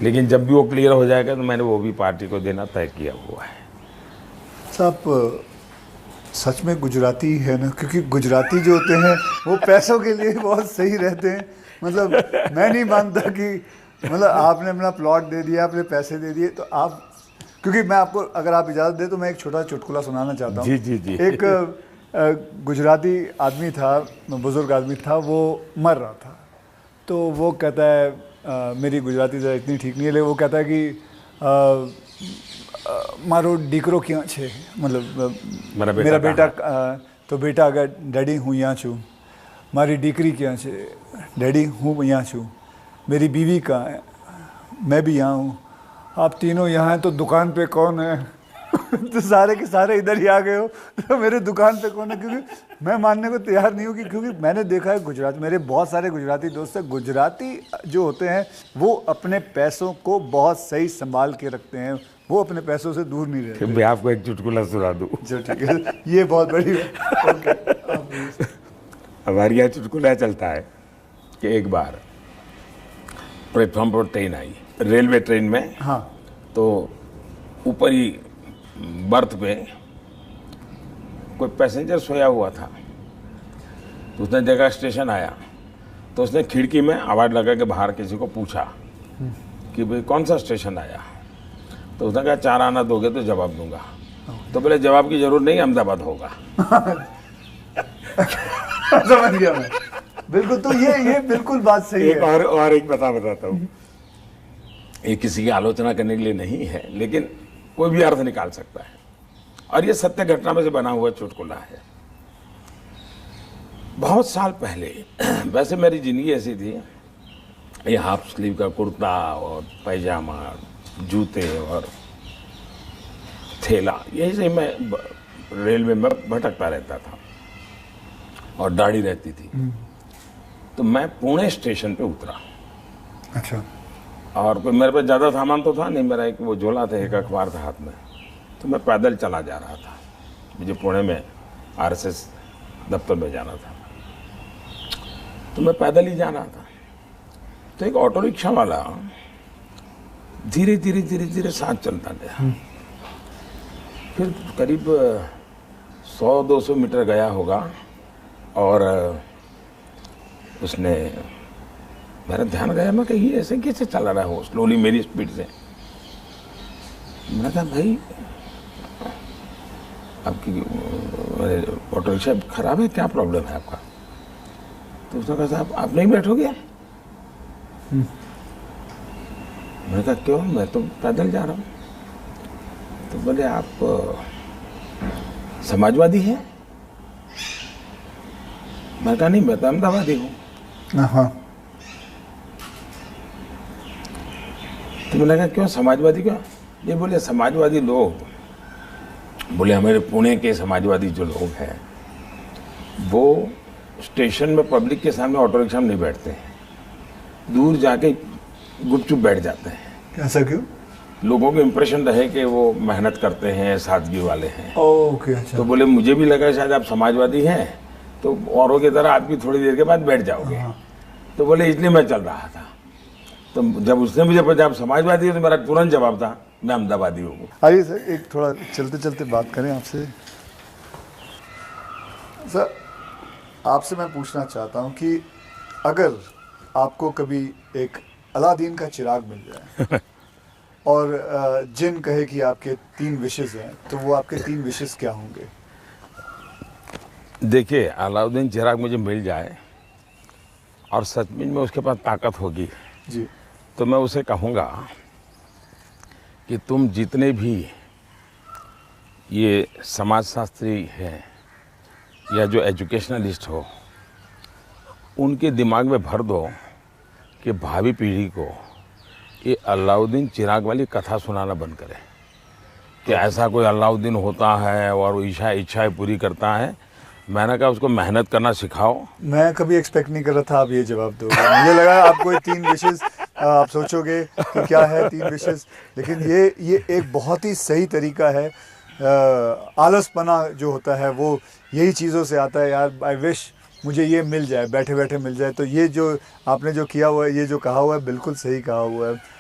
लेकिन जब भी वो क्लियर हो जाएगा तो मैंने वो भी पार्टी को देना तय किया हुआ है। साहब सच में गुजराती है ना, क्योंकि गुजराती जो होते हैं वो पैसों के लिए बहुत सही रहते हैं। मतलब मैं नहीं मानता कि मतलब आपने अपना प्लॉट दे दिया, आपने पैसे दे दिए, तो आप, क्योंकि मैं आपको अगर आप इजाज़त दे तो मैं एक छोटा चुटकुला सुनाना चाहता हूँ। जी जी जी। एक गुजराती आदमी था, बुज़ुर्ग आदमी था, वो मर रहा था। तो वो कहता है मेरी गुजराती ज़रा इतनी ठीक नहीं है, लेकिन वो कहता है कि मारो दीकरो क्यों छे, मतलब मेरा बेटा तो बेटा अगर डैडी हूँ यहाँ छू, मारी दीकरी क्या छे, डैडी हूँ यहाँ छू, मेरी बीवी कहाँ है, मैं भी यहाँ हूँ, आप तीनों यहाँ हैं तो दुकान पे कौन है। तो सारे के सारे इधर ही आ गए हो, तो मेरे दुकान पे कौन है। क्योंकि मैं मानने को तैयार नहीं हूँ कि, क्योंकि मैंने देखा है गुजरात, मेरे बहुत सारे गुजराती दोस्त हैं, गुजराती जो होते हैं वो अपने पैसों को बहुत सही संभाल के रखते हैं, वो अपने पैसों से दूर नहीं रहते। मैं आपको एक चुटकुला सुना दूँ। चलो ठीक है, ये बहुत बड़ी ओके। हमारे यहाँ चुटकुला चलता है कि एक बार प्लेटफॉर्म पर ट्रेन आई, रेलवे ट्रेन में। हाँ, तो ऊपर ही बर्थ पे कोई पैसेंजर सोया हुआ था। तो उसने देखा स्टेशन आया, तो उसने खिड़की में आवाज़ लगा के बाहर किसी को पूछा कि भाई कौन सा स्टेशन आया। तो उसने कहा 4 आना दोगे तो जवाब दूंगा। तो बोले जवाब की जरूरत नहीं, अहमदाबाद होगा। समझ गया मैं, बिल्कुल। तो ये बिल्कुल बात सही एक है। और एक बताता हूँ, ये किसी की आलोचना करने के लिए नहीं है, लेकिन कोई भी अर्थ निकाल सकता है, और ये सत्य घटना में से बना हुआ चुटकुला है। बहुत साल पहले, वैसे मेरी जिंदगी ऐसी थी, ये हाफ स्लीव का कुर्ता और पैजामा, जूते और थैला, यही से मैं रेलवे में भटकता रहता था, और दाढ़ी रहती थी। तो मैं पुणे स्टेशन पे उतरा। अच्छा, और कोई मेरे पास ज़्यादा सामान तो था नहीं, मेरा एक वो झोला था, एक अखबार था हाथ में। तो मैं पैदल चला जा रहा था, मुझे पुणे में आरएसएस दफ्तर में जाना था, तो मैं पैदल ही जा रहा था। तो एक ऑटो रिक्शा वाला धीरे धीरे धीरे धीरे साथ चलता गया। फिर करीब 100-200 मीटर गया होगा, और उसने, मेरा ध्यान गया, मैं कहीं ऐसे कैसे चला रहा हो स्लोली मेरी स्पीड से। मैंने कहा भाई आपकी ऑटो रिक्शा खराब है, क्या प्रॉब्लम है आपका। तो उसने कहा साहब आप नहीं बैठोगे। मैंने कहा क्यों, मैं तो पैदल जा रहा हूँ। तो बोले आप समाजवादी हैं। मैं कहा नहीं, मैं तो अहमदाबादी हूँ। हाँ। तो मैंने कहा क्यों, समाजवादी क्यों? ये बोले समाजवादी लोग, बोले हमारे पुणे के समाजवादी जो लोग हैं वो स्टेशन में पब्लिक के सामने ऑटो रिक्शा में नहीं बैठते हैं, दूर जाके गुपचुप बैठ जाते हैं। ऐसा क्यों? लोगों को इम्प्रेशन रहे कि वो मेहनत करते हैं, सादगी वाले हैं। ओके, अच्छा। तो बोले मुझे भी लगा शायद आप समाजवादी हैं तो औरों की तरह आप भी थोड़ी देर के बाद बैठ जाओगे। तो बोले इसलिए मैं चल रहा था। तो जब उसने मुझे पूछा आप समाजवादी हो तो मेरा तुरंत जवाब था मैं अहमदाबादी हूँ। आइए सर, एक थोड़ा चलते चलते बात करें आपसे। सर, आपसे मैं पूछना चाहता हूँ कि अगर आपको कभी एक अलादीन का चिराग मिल जाए और जिन कहे कि आपके 3 विशेस हैं, तो वो आपके 3 विशेस क्या होंगे? देखिए, अलाउद्दीन चिराग मुझे मिल जाए और सचमुच में उसके पास ताकत होगी जी, तो मैं उसे कहूँगा कि तुम जितने भी ये समाजशास्त्री हैं या जो एजुकेशनलिस्ट हो, उनके दिमाग में भर दो कि भावी पीढ़ी को ये अलाउद्दीन चिराग वाली कथा सुनाना बंद करें कि ऐसा कोई अलाउद्दीन होता है और वो इच्छाएं पूरी करता है। मैंने कहा उसको मेहनत करना सिखाओ। मैं कभी एक्सपेक्ट नहीं कर रहा था आप ये जवाब दोगे। मुझे लगा आप कोई 3 विशेस आप सोचोगे कि क्या है 3 विशेस, लेकिन ये एक बहुत ही सही तरीका है। आलसपना जो होता है वो यही चीज़ों से आता है। यार, आई विश मुझे ये मिल जाए, बैठे बैठे मिल जाए। तो ये जो आपने जो किया हुआ है, ये जो कहा हुआ है, बिल्कुल सही कहा हुआ है।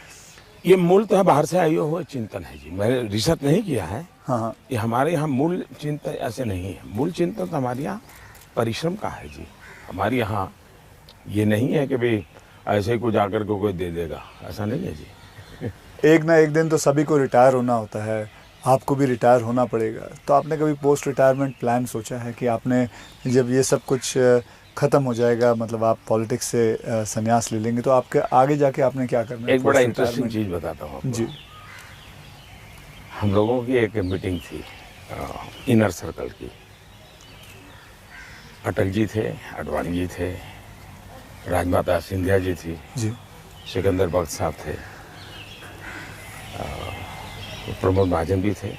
ये मूलतः बाहर से आई हुआ चिंतन है जी, मैंने रिसर्च नहीं किया है। हाँ। ये हमारे यहाँ मूल चिंतन ऐसे नहीं है। मूल चिंतन तो हमारे यहाँ परिश्रम का है जी। हमारे यहाँ ये नहीं है कि भाई ऐसे ही कुछ आकर को कोई दे देगा, ऐसा नहीं है जी। एक ना एक दिन तो सभी को रिटायर होना होता है, आपको भी रिटायर होना पड़ेगा। तो आपने कभी पोस्ट रिटायरमेंट प्लान सोचा है कि आपने जब ये सब कुछ ख़त्म हो जाएगा, मतलब आप पॉलिटिक्स से संन्यास ले लेंगे, तो आपके आगे जाके आपने क्या करना है? एक बड़ा इंटरेस्टिंग चीज़ बताता हूँ आपको। जी। हम लोगों की एक मीटिंग थी इनर सर्कल की। अटल जी थे, आडवाणी जी थे, राजमाता सिंधिया जी थी जी, सिकंदर बख्श साहब थे, प्रमोद महाजन भी थे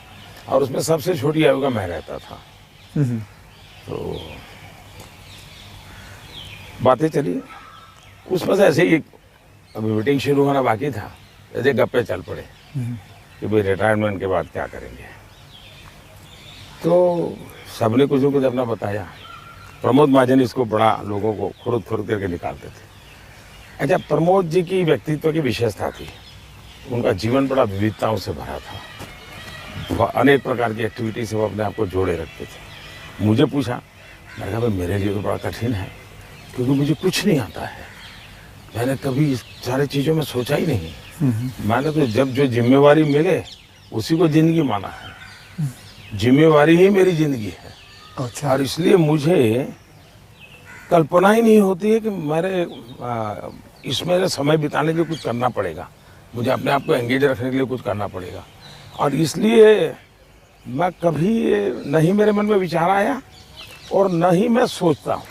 और उसमें सबसे छोटी आयु का मैं रहता था। तो बातें चली, उसमें से ऐसे ही अभी मीटिंग शुरू होना बाकी था, ऐसे गप्पे चल पड़े कि भाई रिटायरमेंट के बाद क्या करेंगे। तो सबने कुछ न कुछ अपना बताया। प्रमोद महाजन इसको बड़ा लोगों को खुरुद खुरुद करके निकालते थे। अच्छा, प्रमोद जी की व्यक्तित्व की विशेषता थी, उनका जीवन बड़ा विविधताओं से भरा था। अनेक प्रकार की एक्टिविटी से वो अपने आप को जोड़े रखते थे। मुझे पूछा, मैंने कहा भाई मेरे लिए तो बड़ा कठिन है क्योंकि मुझे कुछ नहीं आता है। मैंने कभी इस सारी चीज़ों में सोचा ही नहीं। मैंने तो जब जो जिम्मेवारी मिले उसी को ज़िंदगी माना है। जिम्मेवारी ही मेरी ज़िंदगी है। अच्छा। और इसलिए मुझे कल्पना ही नहीं होती है कि मेरे इसमें समय बिताने के लिए कुछ करना पड़ेगा, मुझे अपने आप को एंगेज रखने के लिए कुछ करना पड़ेगा। और इसलिए मैं कभी नहीं मेरे मन में विचार आया और न ही मैं सोचता हूँ।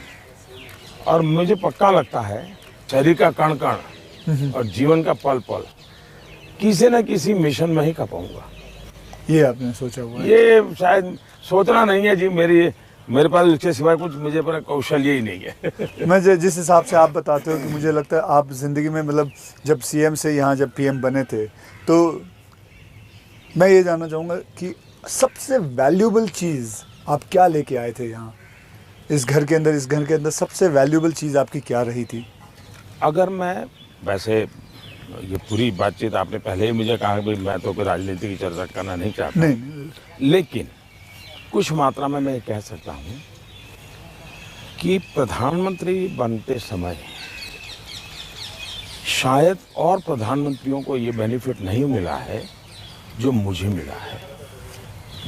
और मुझे पक्का लगता है शरीर का कण कण और जीवन का पल पल किसी न किसी मिशन में ही खपाऊंगा। ये आपने सोचा हुआ है? ये शायद सोचना नहीं है जी, मेरे पास उसके सिवाय कुछ मुझे पर कौशल्य ही नहीं है। मैं जिस हिसाब से आप बताते हो कि मुझे लगता है आप ज़िंदगी में, मतलब जब सीएम से यहाँ जब पीएम बने थे, तो मैं ये जानना चाहूँगा कि सबसे वैल्यूबल चीज़ आप क्या लेके आए थे यहाँ इस घर के अंदर सबसे वैल्यूबल चीज़ आपकी क्या रही थी? अगर मैं, वैसे ये पूरी बातचीत आपने पहले ही मुझे कहा कि मैं तो कोई राजनीति की चर्चा करना नहीं चाहता, नहीं। लेकिन कुछ मात्रा में मैं कह सकता हूँ कि प्रधानमंत्री बनते समय शायद और प्रधानमंत्रियों को ये बेनिफिट नहीं मिला है जो मुझे मिला है।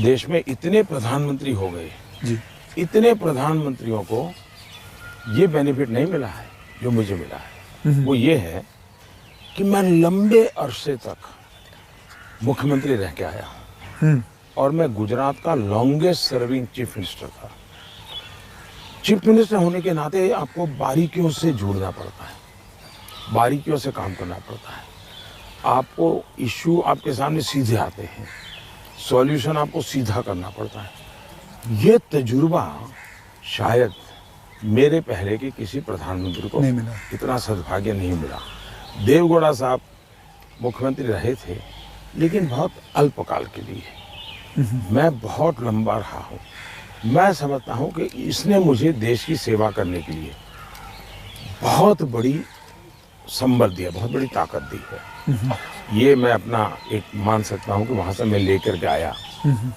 देश में इतने प्रधानमंत्री हो गए जी, इतने प्रधानमंत्रियों को ये बेनिफिट नहीं मिला है जो मुझे मिला है। वो ये है कि मैं लंबे अरसे तक मुख्यमंत्री रह के आया हूँ और मैं गुजरात का लॉन्गेस्ट सर्विंग चीफ मिनिस्टर था। चीफ मिनिस्टर होने के नाते आपको बारीकियों से जुड़ना पड़ता है, बारीकियों से काम करना पड़ता है। आपको इश्यू आपके सामने सीधे आते हैं, सॉल्यूशन आपको सीधा करना पड़ता है। ये तजुर्बा शायद मेरे पहले के किसी प्रधानमंत्री को नहीं मिला। इतना सद्भाग्य नहीं मिला। देवगौड़ा साहब मुख्यमंत्री रहे थे, लेकिन बहुत अल्पकाल के लिए। मैं बहुत लंबा रहा हूँ। मैं समझता हूँ कि इसने मुझे देश की सेवा करने के लिए बहुत बड़ी संबल दिया, बहुत बड़ी ताकत दी है। ये मैं अपना एक मान सकता हूँ कि वहाँ से मैं लेकर के आया,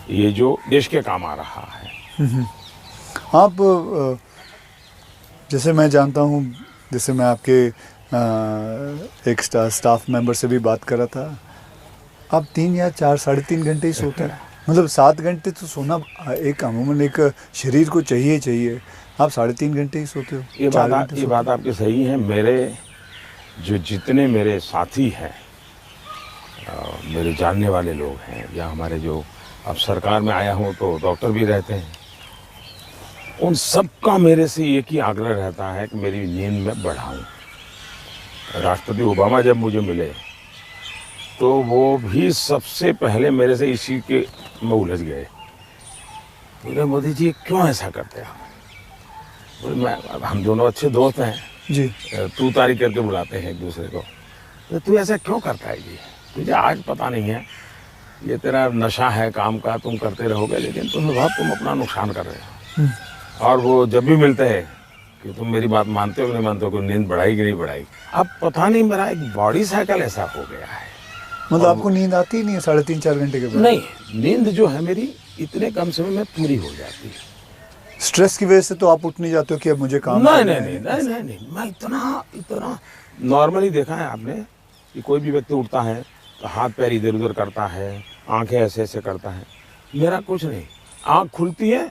ये जो देश के काम आ रहा है। आप जैसे मैं जानता हूँ, जैसे मैं आपके एक स्टाफ मेंबर से भी बात कर रहा था, आप 3 या 4 साढ़े 3 घंटे ही सोते हैं। मतलब 7 घंटे तो सोना एक अमूमन एक शरीर को चाहिए। आप 3.5 घंटे ही सोते हो। ये बात आपकी सही है। मेरे जो जितने मेरे साथी हैं, मेरे जानने वाले लोग हैं, या हमारे जो अब सरकार में आया हूँ तो डॉक्टर भी रहते हैं, उन सबका मेरे से एक ही आग्रह रहता है कि मेरी नींद में बढ़ाऊं। राष्ट्रपति ओबामा जब मुझे मिले तो वो भी सबसे पहले मेरे से इसी के में उलझ गए। बोले मोदी जी क्यों ऐसा करते हैं? बोले हम दोनों अच्छे दोस्त हैं जी, तू तारीख करके बुलाते हैं एक दूसरे को, तो तू ऐसा क्यों करता है जी? तुझे आज पता नहीं है, ये तेरा नशा है काम का, तुम करते रहोगे, लेकिन तुम अपना नुकसान कर रहे हो। और वो जब भी मिलते हैं कि तुम मेरी बात मानते हो कि नहीं मानते हो, कि नींद बढ़ाई कि नहीं बढ़ाई। अब पता नहीं मेरा एक बॉडी साइकिल ऐसा हो गया है। मतलब आपको नींद आती ही नहीं है 3.5-4 घंटे के बाद? नहीं, नींद जो है मेरी इतने कम समय में पूरी हो जाती है। स्ट्रेस की वजह से तो आप उठ नहीं जाते हो कि अब मुझे काम नहीं, मैं इतना नॉर्मली देखा है आपने कि कोई भी व्यक्ति उठता है तो हाथ पैर इधर उधर करता है, आंखें ऐसे ऐसे करता है। मेरा कुछ नहीं, आंख खुलती है,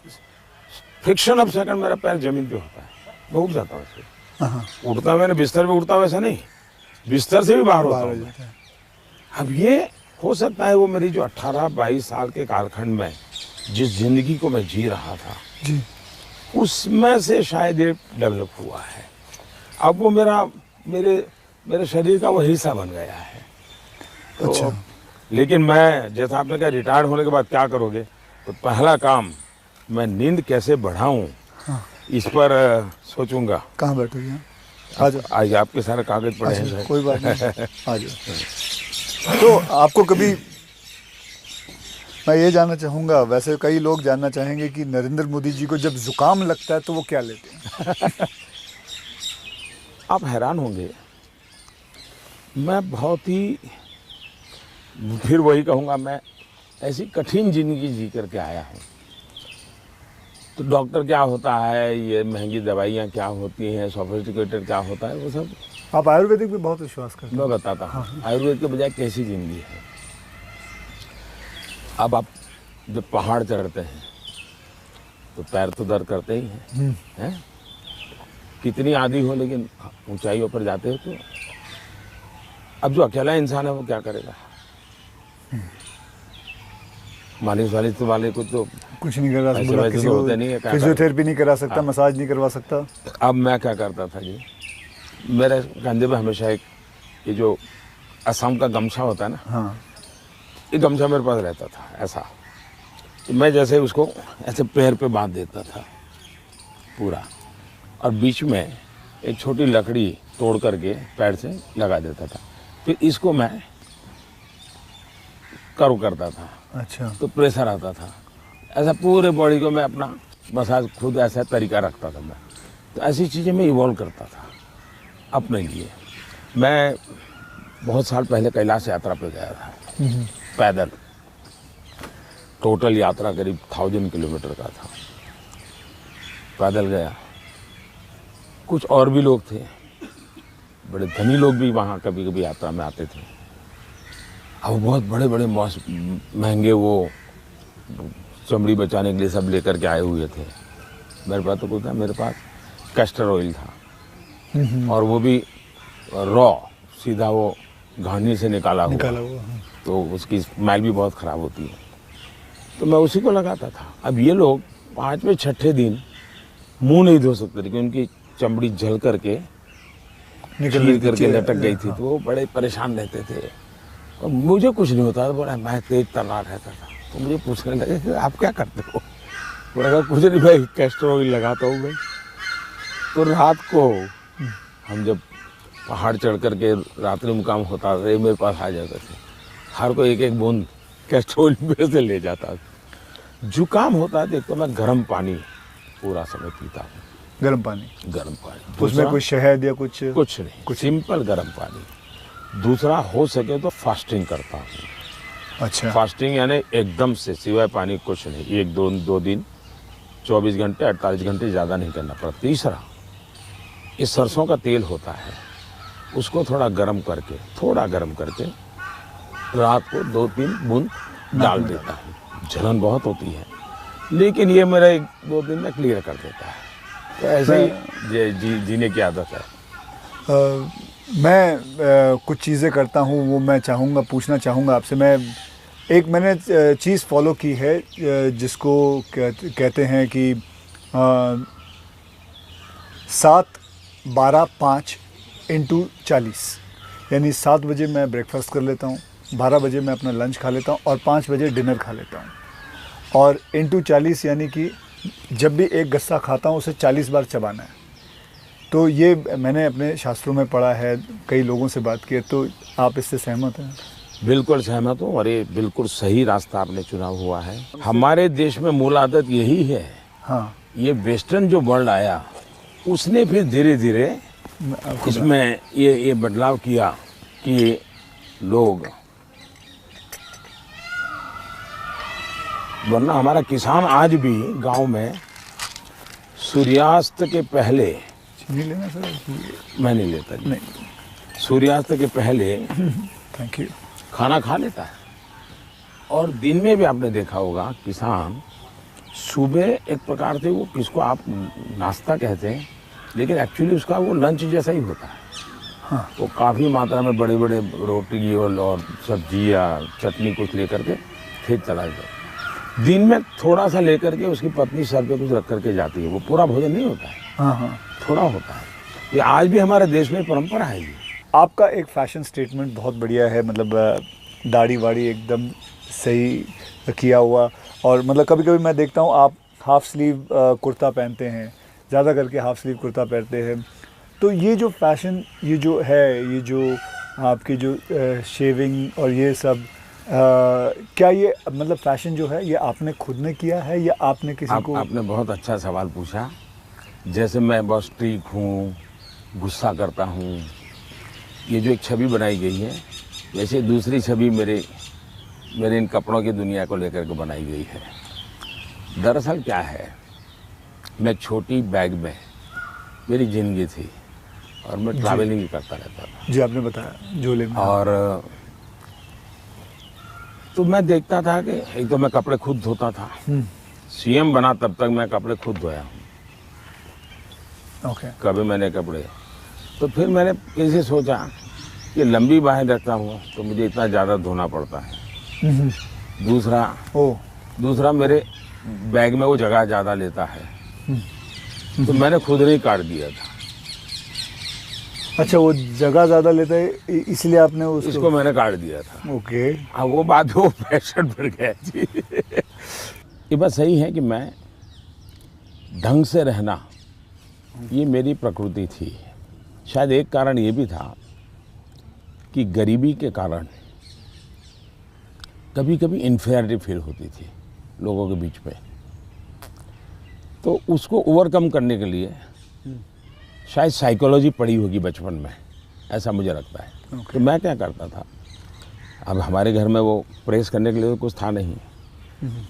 फ्रिक्शन ऑफ सेकंड मेरा पैर जमीन पे होता है, मैं उठ जाता हूँ उससे। उठता मैंने बिस्तर पे उठता वैसा नहीं, बिस्तर से भी बाहर होता हूँ। अब ये हो सकता है वो मेरी जो 18-22 साल के कालखंड में जिस जिंदगी को मैं जी रहा था जी, उसमें से शायद ये डेवलप हुआ है। अब वो मेरे शरीर का वो हिस्सा बन गया है। तो अच्छा। लेकिन मैं, जैसा आपने कहा रिटायर्ड होने के बाद क्या करोगे, तो पहला काम मैं नींद कैसे बढ़ाऊं, हाँ। इस पर सोचूंगा। कहाँ बैठोगे आप? आ जाओ। आज आपके सारे कागज पड़े हैं। अच्छा, कोई बात नहीं, आ जाओ। तो आपको कभी, मैं ये जानना चाहूँगा, वैसे कई लोग जानना चाहेंगे कि नरेंद्र मोदी जी को जब जुकाम लगता है तो वो क्या लेते हैं? आप हैरान होंगे, मैं बहुत ही, फिर वही कहूँगा, मैं ऐसी कठिन जिंदगी जी करके आया हूँ। तो डॉक्टर क्या होता है, ये महंगी दवाइयाँ क्या होती हैं, सोफिस्टिकेटेड क्या होता है, वो सब आप आयुर्वेदिक पे बहुत विश्वास करते हैं। मैं बताता हूँ। आयुर्वेद के बजाय कैसी जिंदगी है। अब आप जब पहाड़ चढ़ते हैं तो पैर तो दर्द करते ही हैं, कितनी आदि हो, लेकिन ऊंचाइयों पर जाते हो तो अब जो अकेला इंसान है वो क्या करेगा? मालिश वाले को तो कुछ नहीं कर ऐसे सकता, वैसे किसी तो को होते नहीं है, क्या फिजियोथेरेपी नहीं करा सकता, मसाज नहीं करवा सकता। अब मैं क्या करता था जी, मेरे कंधे पे हमेशा एक ये जो असम का गमछा होता है ना, हाँ, ये गमछा मेरे पास रहता था ऐसा। तो मैं जैसे उसको ऐसे पैर पे बांध देता था पूरा, और बीच में एक छोटी लकड़ी तोड़ करके पैर से लगा देता था। फिर इसको मैं कर्व करता था। अच्छा, तो प्रेशर आता था, ऐसा पूरे बॉडी को मैं अपना मसाज खुद ऐसा तरीका रखता था मैं। तो ऐसी चीज़ें मैं इवॉल्व करता था अपने लिए। मैं बहुत साल पहले कैलाश यात्रा पे गया था पैदल। टोटल यात्रा करीब 1000 किलोमीटर का था, पैदल गया। कुछ और भी लोग थे, बड़े धनी लोग भी वहाँ कभी कभी यात्रा में आते थे। अब बहुत बड़े बड़े महंगे वो चमड़ी बचाने के लिए सब लेकर के आए हुए थे। मेरे पास तो कुछ था, मेरे पास कैस्टर ऑयल था, और वो भी रॉ, सीधा वो घानी से निकाला हुआ, हाँ। तो उसकी स्मेल भी बहुत ख़राब होती है। तो मैं उसी को लगाता था। अब ये लोग 5वें 6ठे दिन मुंह नहीं धो सकते थे क्योंकि उनकी चमड़ी जल करके चीर करके लटक गई थी, तो वो बड़े परेशान रहते थे। और मुझे कुछ नहीं होता था, बड़ा मैं तेज तनाव रहता था। तो मुझे पूछने लगे कि आप क्या करते हो? मैंने कहा कुछ नहीं भाई, कैस्टर ऑयल लगाता हूँ भाई। तो रात को हम जब पहाड़ चढ़ करके रात्रि मुकाम होता था, ये मेरे पास आ जाते थे, हर को एक एक बूंद कैस्टर ऑयल में से ले जाता था। जुकाम होता है तो मैं गर्म पानी पूरा समय पीता हूँ। गर्म पानी? गर्म पानी, उसमें कुछ शहद या कुछ नहीं, कुछ सिंपल गर्म पानी। दूसरा, हो सके तो फास्टिंग करता हूँ। अच्छा। फास्टिंग यानी एकदम से सिवाय पानी कुछ नहीं, एक दो दिन 24 घंटे 48 घंटे, ज़्यादा नहीं करना पड़ता। तीसरा, ये सरसों का तेल होता है, उसको थोड़ा गर्म करके रात को 2-3 बूंद डाल देता हूँ। जलन बहुत होती है, लेकिन ये मेरा 1-2 दिन में क्लियर कर देता है। तो ऐसे ही जीने की आदत है। मैं कुछ चीज़ें करता हूँ, वो मैं पूछना चाहूँगा आपसे। मैंने चीज़ फॉलो की है जिसको कहते हैं कि 7-12-5 × 40, यानी 7 बजे मैं ब्रेकफास्ट कर लेता हूँ, 12 बजे मैं अपना लंच खा लेता हूँ और 5 बजे डिनर खा लेता हूँ। और × 40 यानी कि जब भी एक गस्सा खाता हूँ उसे 40 बार चबाना है। तो ये मैंने अपने शास्त्रों में पढ़ा है, कई लोगों से बात की है, तो आप इससे सहमत हैं? बिल्कुल सहमत हूँ, और ये बिल्कुल सही रास्ता आपने चुना हुआ है। हमारे देश में मूल आदत यही है। हाँ। ये वेस्टर्न जो वर्ल्ड आया, उसने फिर धीरे धीरे इसमें ये बदलाव किया कि लोग, वरना हमारा किसान आज भी गांव में सूर्यास्त के पहले, नहीं लेना सर? मैं नहीं लेता जी। नहीं। सूर्यास्त के पहले थैंक यू। खाना खा लेता है। और दिन में भी आपने देखा होगा, किसान सुबह एक प्रकार से, वो किसको आप नाश्ता कहते हैं, लेकिन एक्चुअली उसका वो लंच जैसा ही होता है। हाँ। वो काफ़ी मात्रा में बड़े बड़े रोटी और सब्जी या चटनी कुछ लेकर के खेत चला जाता है। दिन में थोड़ा सा लेकर के उसकी पत्नी सर पे कुछ रख करके जाती है। वो पूरा भोजन नहीं होता है। हाँ हाँ, थोड़ा होता है। ये आज भी हमारे देश में परंपरा है। ये आपका एक फैशन स्टेटमेंट बहुत बढ़िया है, मतलब दाढ़ी वाड़ी एकदम सही किया हुआ। और मतलब कभी कभी मैं देखता हूँ आप हाफ स्लीव कुर्ता पहनते हैं, ज़्यादा करके हाफ स्लीव कुर्ता पहनते हैं। तो ये जो फैशन, ये जो है, ये जो आपकी जो शेविंग और ये सब, क्या ये मतलब फैशन जो है ये आपने खुद ने किया है या आपने किसी को? आपने बहुत अच्छा सवाल पूछा। जैसे मैं बहुत स्ट्रीक हूँ, गुस्सा करता हूँ, ये जो एक छवि बनाई गई है, वैसे दूसरी छवि मेरे इन कपड़ों की दुनिया को लेकर के बनाई गई है। दरअसल क्या है, मैं छोटी बैग में मेरी ज़िंदगी थी और मैं ट्रैवलिंग करता रहता था। जी, आपने बताया झोले में। और तो मैं देखता था कि एक तो मैं कपड़े खुद धोता था। सीएम बना तब तक मैं कपड़े खुद धोया हूँ। ओके। कभी मैंने कपड़े, तो फिर मैंने कैसे सोचा कि लंबी बाहें रखता हूँ तो मुझे इतना ज़्यादा धोना पड़ता है। दूसरा मेरे बैग में वो जगह ज़्यादा लेता है, तो मैंने खुद नहीं काट दिया था। अच्छा, वो जगह ज़्यादा लेता है इसलिए आपने इसको मैंने काट दिया था। ओके। अब वो बात वो फैशन पर गया जी। ये बात सही है कि मैं ढंग से रहना, ये मेरी प्रकृति थी। शायद एक कारण ये भी था कि गरीबी के कारण कभी कभी इन्फीरियरिटी फील होती थी लोगों के बीच में। तो उसको ओवरकम करने के लिए शायद साइकोलॉजी पढ़ी होगी बचपन में, ऐसा मुझे लगता है। तो मैं क्या करता था, अब हमारे घर में वो प्रेस करने के लिए तो कुछ था नहीं,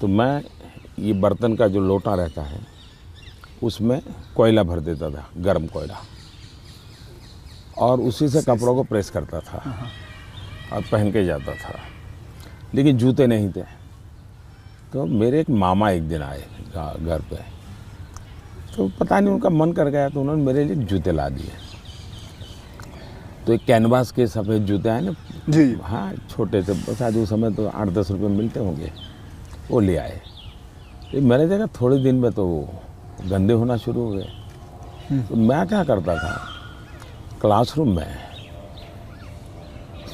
तो मैं ये बर्तन का जो लोटा रहता है उसमें कोयला भर देता था, गर्म कोयला, और उसी से कपड़ों को प्रेस करता था और पहन के जाता था। लेकिन जूते नहीं थे। तो मेरे एक मामा एक दिन आए घर पे, तो पता नहीं उनका मन कर गया, तो उन्होंने मेरे लिए जूते ला दिए। तो एक कैनवास के सफ़ेद जूते आए ना जी, हाँ, छोटे से, शायद उस समय तो 8-10 रुपये मिलते होंगे, वो ले आए। तो मैंने देखा थोड़े दिन में तो गंदे होना शुरू हो गए। तो मैं क्या करता था, क्लासरूम में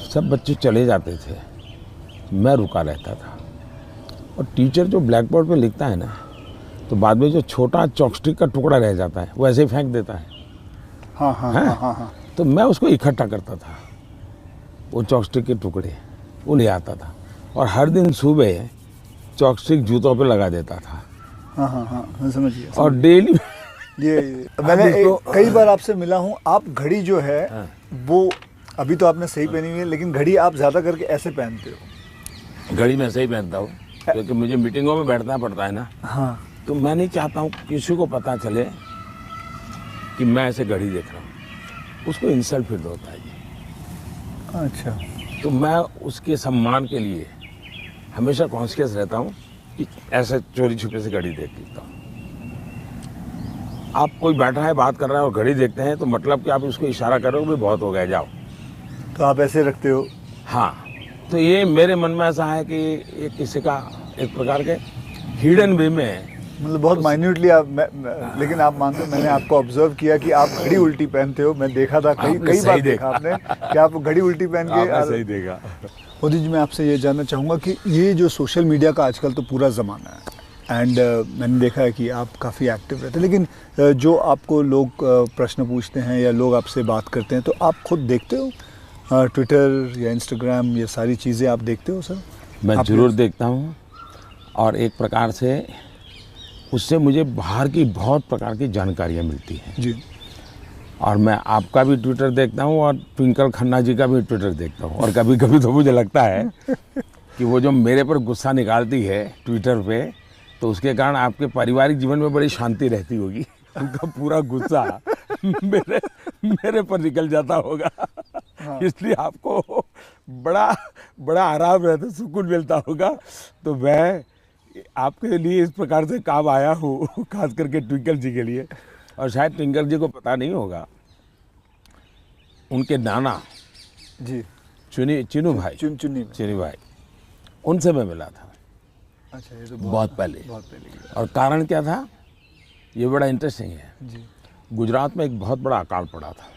सब बच्चे चले जाते थे, मैं रुका रहता था, और टीचर जो ब्लैक बोर्ड पे लिखता है ना, तो बाद में जो छोटा चॉकस्टिक का टुकड़ा रह जाता है वो ऐसे ही फेंक देता है। हाँ हाँ हाँ हाँ हाँ। तो मैं उसको इकट्ठा करता था, वो चॉकस्टिक के टुकड़े वो ले आता था, और हर दिन सुबह चॉकस्टिक जूतों पे लगा देता था। हाँ हाँ हाँ, मैं समझ गया। और डेली ये मैंने कई बार आपसे मिला हूँ, आप घड़ी जो है वो अभी तो आपने सही पहनी हुई है, लेकिन घड़ी आप ज़्यादा करके ऐसे पहनते हो। घड़ी मैं ऐसे ही पहनता हूँ क्योंकि मुझे मीटिंगों में बैठना पड़ता है ना। हाँ। तो मैं नहीं चाहता हूँ किसी को पता चले कि मैं ऐसे घड़ी देख रहा हूँ, उसको इंसल्ट फील होता है जी। अच्छा। तो मैं उसके सम्मान के लिए हमेशा कॉन्शियस रहता हूँ कि ऐसे चोरी छुपे से घड़ी देख लेता हूँ। आप कोई बैठा है बात कर रहा है और घड़ी देखते हैं तो मतलब कि आप उसको इशारा करोगे भी बहुत हो गया, जाओ। तो आप ऐसे रखते हो? हाँ, तो ये मेरे मन में ऐसा है कि ये किसी का एक प्रकार के हिडन वे में, मतलब बहुत माइन्यूटली आप लेकिन आप मानते, मैंने आपको ऑब्जर्व किया कि आप घड़ी उल्टी पहनते हो। मैं देखा था कई बार देखा आपने कि आप घड़ी उल्टी पहन के। सही देखा। मोदी जी, मैं आपसे ये जानना चाहूँगा कि ये जो सोशल मीडिया का आजकल तो पूरा ज़माना है, एंड मैंने देखा है कि आप काफ़ी एक्टिव रहते हैं, लेकिन जो आपको लोग प्रश्न पूछते हैं या लोग आपसे बात करते हैं, तो आप खुद देखते हो ट्विटर या इंस्टाग्राम, ये सारी चीज़ें आप देखते हो सर? मैं ज़रूर देखता हूँ, और एक प्रकार से उससे मुझे बाहर की बहुत प्रकार की जानकारियाँ मिलती हैं जी। और मैं आपका भी ट्विटर देखता हूँ और ट्विंकल खन्ना जी का भी ट्विटर देखता हूँ। और कभी कभी तो मुझे लगता है कि वो जो मेरे पर गुस्सा निकालती है ट्विटर पे, तो उसके कारण आपके पारिवारिक जीवन में बड़ी शांति रहती होगी। उनका पूरा गुस्सा मेरे पर निकल जाता होगा। हाँ। इसलिए आपको बड़ा आराम रहता, सुकून मिलता होगा। तो मैं आपके लिए इस प्रकार से काम आया हूँ, खास करके ट्विंकल जी के लिए। और शायद ट्विंकल जी को पता नहीं होगा, उनके नाना जी चिनू भाई, उनसे मैं मिला था। अच्छा, ये तो बहुत पहले। और कारण क्या था, ये बड़ा इंटरेस्टिंग है जी। गुजरात में एक बहुत बड़ा अकाल पड़ा था,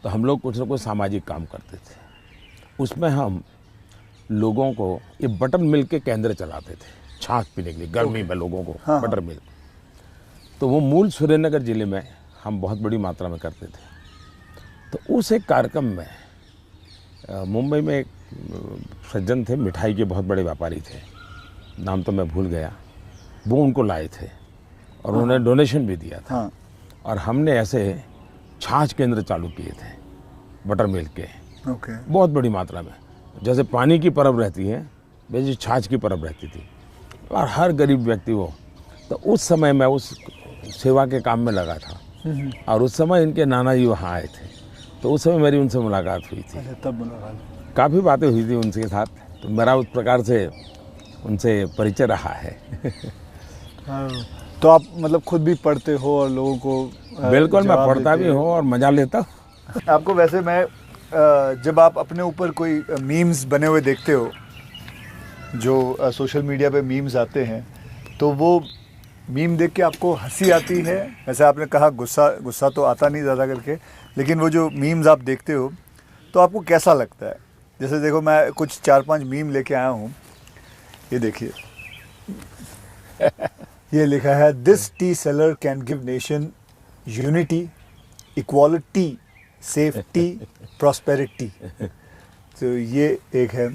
तो हम लोग कुछ न कुछ सामाजिक काम करते थे। उसमें हम लोगों को ये बटर मिल्क के केंद्र चलाते थे, छाछ पीने के लिए गर्मी में लोगों को। हाँ, बटर मिल्क। तो वो मूल सुरेंद्रनगर जिले में हम बहुत बड़ी मात्रा में करते थे। तो उस एक कार्यक्रम में मुंबई में एक सज्जन थे, मिठाई के बहुत बड़े व्यापारी थे, नाम तो मैं भूल गया, वो उनको लाए थे और उन्होंने डोनेशन भी दिया था। हाँ। और हमने ऐसे छाछ केंद्र चालू किए थे बटर मिल्क के। ओके। बहुत बड़ी मात्रा में, जैसे पानी की परब रहती है वैसे छाछ की परब रहती थी, और हर गरीब व्यक्ति वो। तो उस समय मैं उस सेवा के काम में लगा था, और उस समय इनके नाना जी वहाँ आए थे, तो उस समय मेरी उनसे मुलाकात हुई थी। तब मुलाकात, काफ़ी बातें हुई थी उनके साथ, तो मेरा उस प्रकार से उनसे परिचय रहा है। तो आप मतलब खुद भी पढ़ते हो और लोगों को? बिल्कुल, मैं पढ़ता भी हूँ और मजा लेता हूँ। आपको वैसे मैं जब आप अपने ऊपर कोई मीम्स बने हुए देखते हो, जो सोशल मीडिया पे मीम्स आते हैं, तो वो मीम देख के आपको हंसी आती है? वैसे आपने कहा गुस्सा तो आता नहीं ज़्यादा करके, लेकिन वो जो मीम्स आप देखते हो तो आपको कैसा लगता है? जैसे देखो, मैं कुछ 4-5 मीम लेके आया हूँ, ये देखिए। ये लिखा है, this T seller can give nation unity, equality, safety, prosperity. तो ये एक है,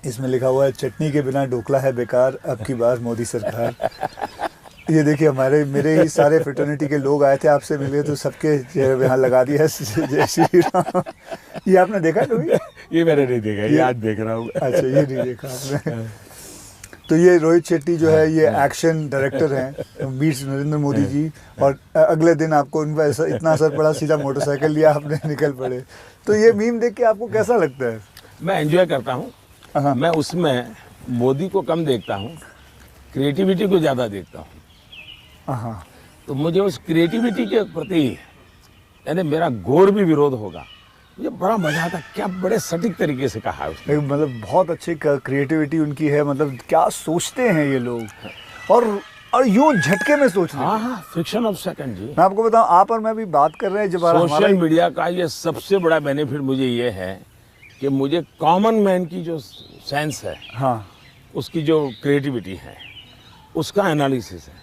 इसमें लिखा हुआ है, चटनी के बिना ढोकला है बेकार, अब की बार मोदी सरकार। ये देखिए, मेरे ही सारे फ्रेटर्निटी के लोग आए थे, आपसे मिले तो सबके चेहरे यहाँ लगा दिया जय श्री राम। ये आपने देखा कभी? ये मैंने नहीं देखा, ये आज देख रहा हूँ। अच्छा, ये नहीं देखा आपने? तो ये रोहित शेट्टी जो है, ये एक्शन डायरेक्टर हैं, मीट्स नरेंद्र मोदी जी, और अगले दिन आपको उन पर इतना असर पड़ा, सीधा मोटरसाइकिल लिया आपने, निकल पड़े। तो ये मीम देख के आपको कैसा लगता है? मैं एंजॉय करता हूँ। मैं उसमें मोदी को कम देखता हूँ, क्रिएटिविटी को ज़्यादा देखता हूँ। हाँ। तो मुझे उस क्रिएटिविटी के प्रति, यानी मेरा घोर भी विरोध होगा, मुझे बड़ा मजा आता। क्या बड़े सटीक तरीके से कहा है उसने। मतलब बहुत अच्छी क्रिएटिविटी उनकी है, मतलब क्या सोचते हैं ये लोग। और और यूं झटके में सोच लेते हैं। हाँ, फ्रिक्शन ऑफ सेकंड जी। मैं आपको बताऊं, आप और मैं भी बात कर रहे हैं जब हमारा सोशल मीडिया का ये सबसे बड़ा बेनिफिट मुझे ये है कि मुझे कॉमन मैन की जो सेंस है, हाँ उसकी जो क्रिएटिविटी है, उसका एनालिसिस है,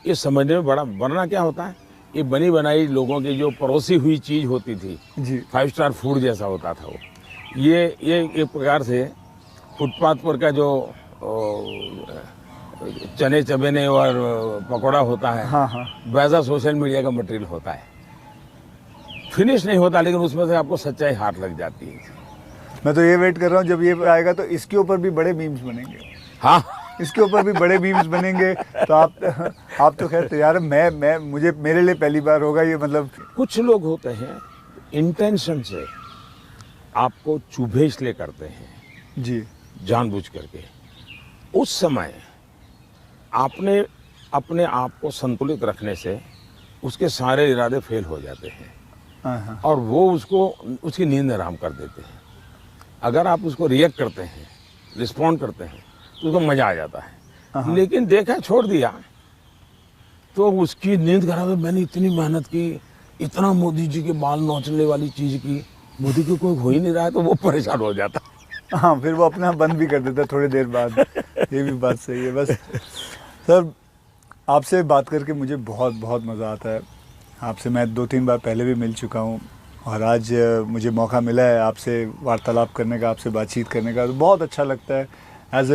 ये समझने में बड़ा, वरना क्या होता है, ये बनी बनाई लोगों की जो परोसी हुई चीज़ होती थी, जी 5 स्टार फूड जैसा होता था वो, ये एक प्रकार से फुटपाथ पर का जो चने चबेने और पकौड़ा होता है, हाँ हाँ वैसा सोशल मीडिया का मटेरियल होता है। फिनिश नहीं होता, लेकिन उसमें से आपको सच्चाई हाथ लग जाती है। मैं तो ये वेट कर रहा हूँ जब ये आएगा तो इसके ऊपर भी बड़े मीम्स बनेंगे। हाँ, इसके ऊपर भी बड़े मीम्स बनेंगे। तो आप तो खैर तैयार है, मैं मुझे मेरे लिए पहली बार होगा ये, मतलब कुछ लोग होते हैं इंटेंशन से आपको चुभे इसलिए करते हैं, जी जानबूझ करके। उस समय आपने अपने आप को संतुलित रखने से उसके सारे इरादे फेल हो जाते हैं हाँ हाँ और वो उसकी नींद हराम कर देते हैं। अगर आप उसको रिएक्ट करते हैं, रिस्पॉन्ड करते हैं, तो उसको मजा आ जाता है। लेकिन देखा, छोड़ दिया तो उसकी नींद खराब है। मैंने इतनी मेहनत की, इतना मोदी जी के बाल नोचने वाली चीज की, मोदी को कोई हो ही नहीं रहा है, तो वो परेशान हो जाता। हाँ, फिर वो अपना बंद भी कर देता है थोड़ी देर बाद। ये भी बात सही है। बस सर, आपसे बात करके मुझे बहुत बहुत मज़ा आता है। आपसे मैं 2-3 बार पहले भी मिल चुका हूँ और आज मुझे मौका मिला है आपसे वार्तालाप करने का, आपसे बातचीत करने का, तो बहुत अच्छा लगता है। As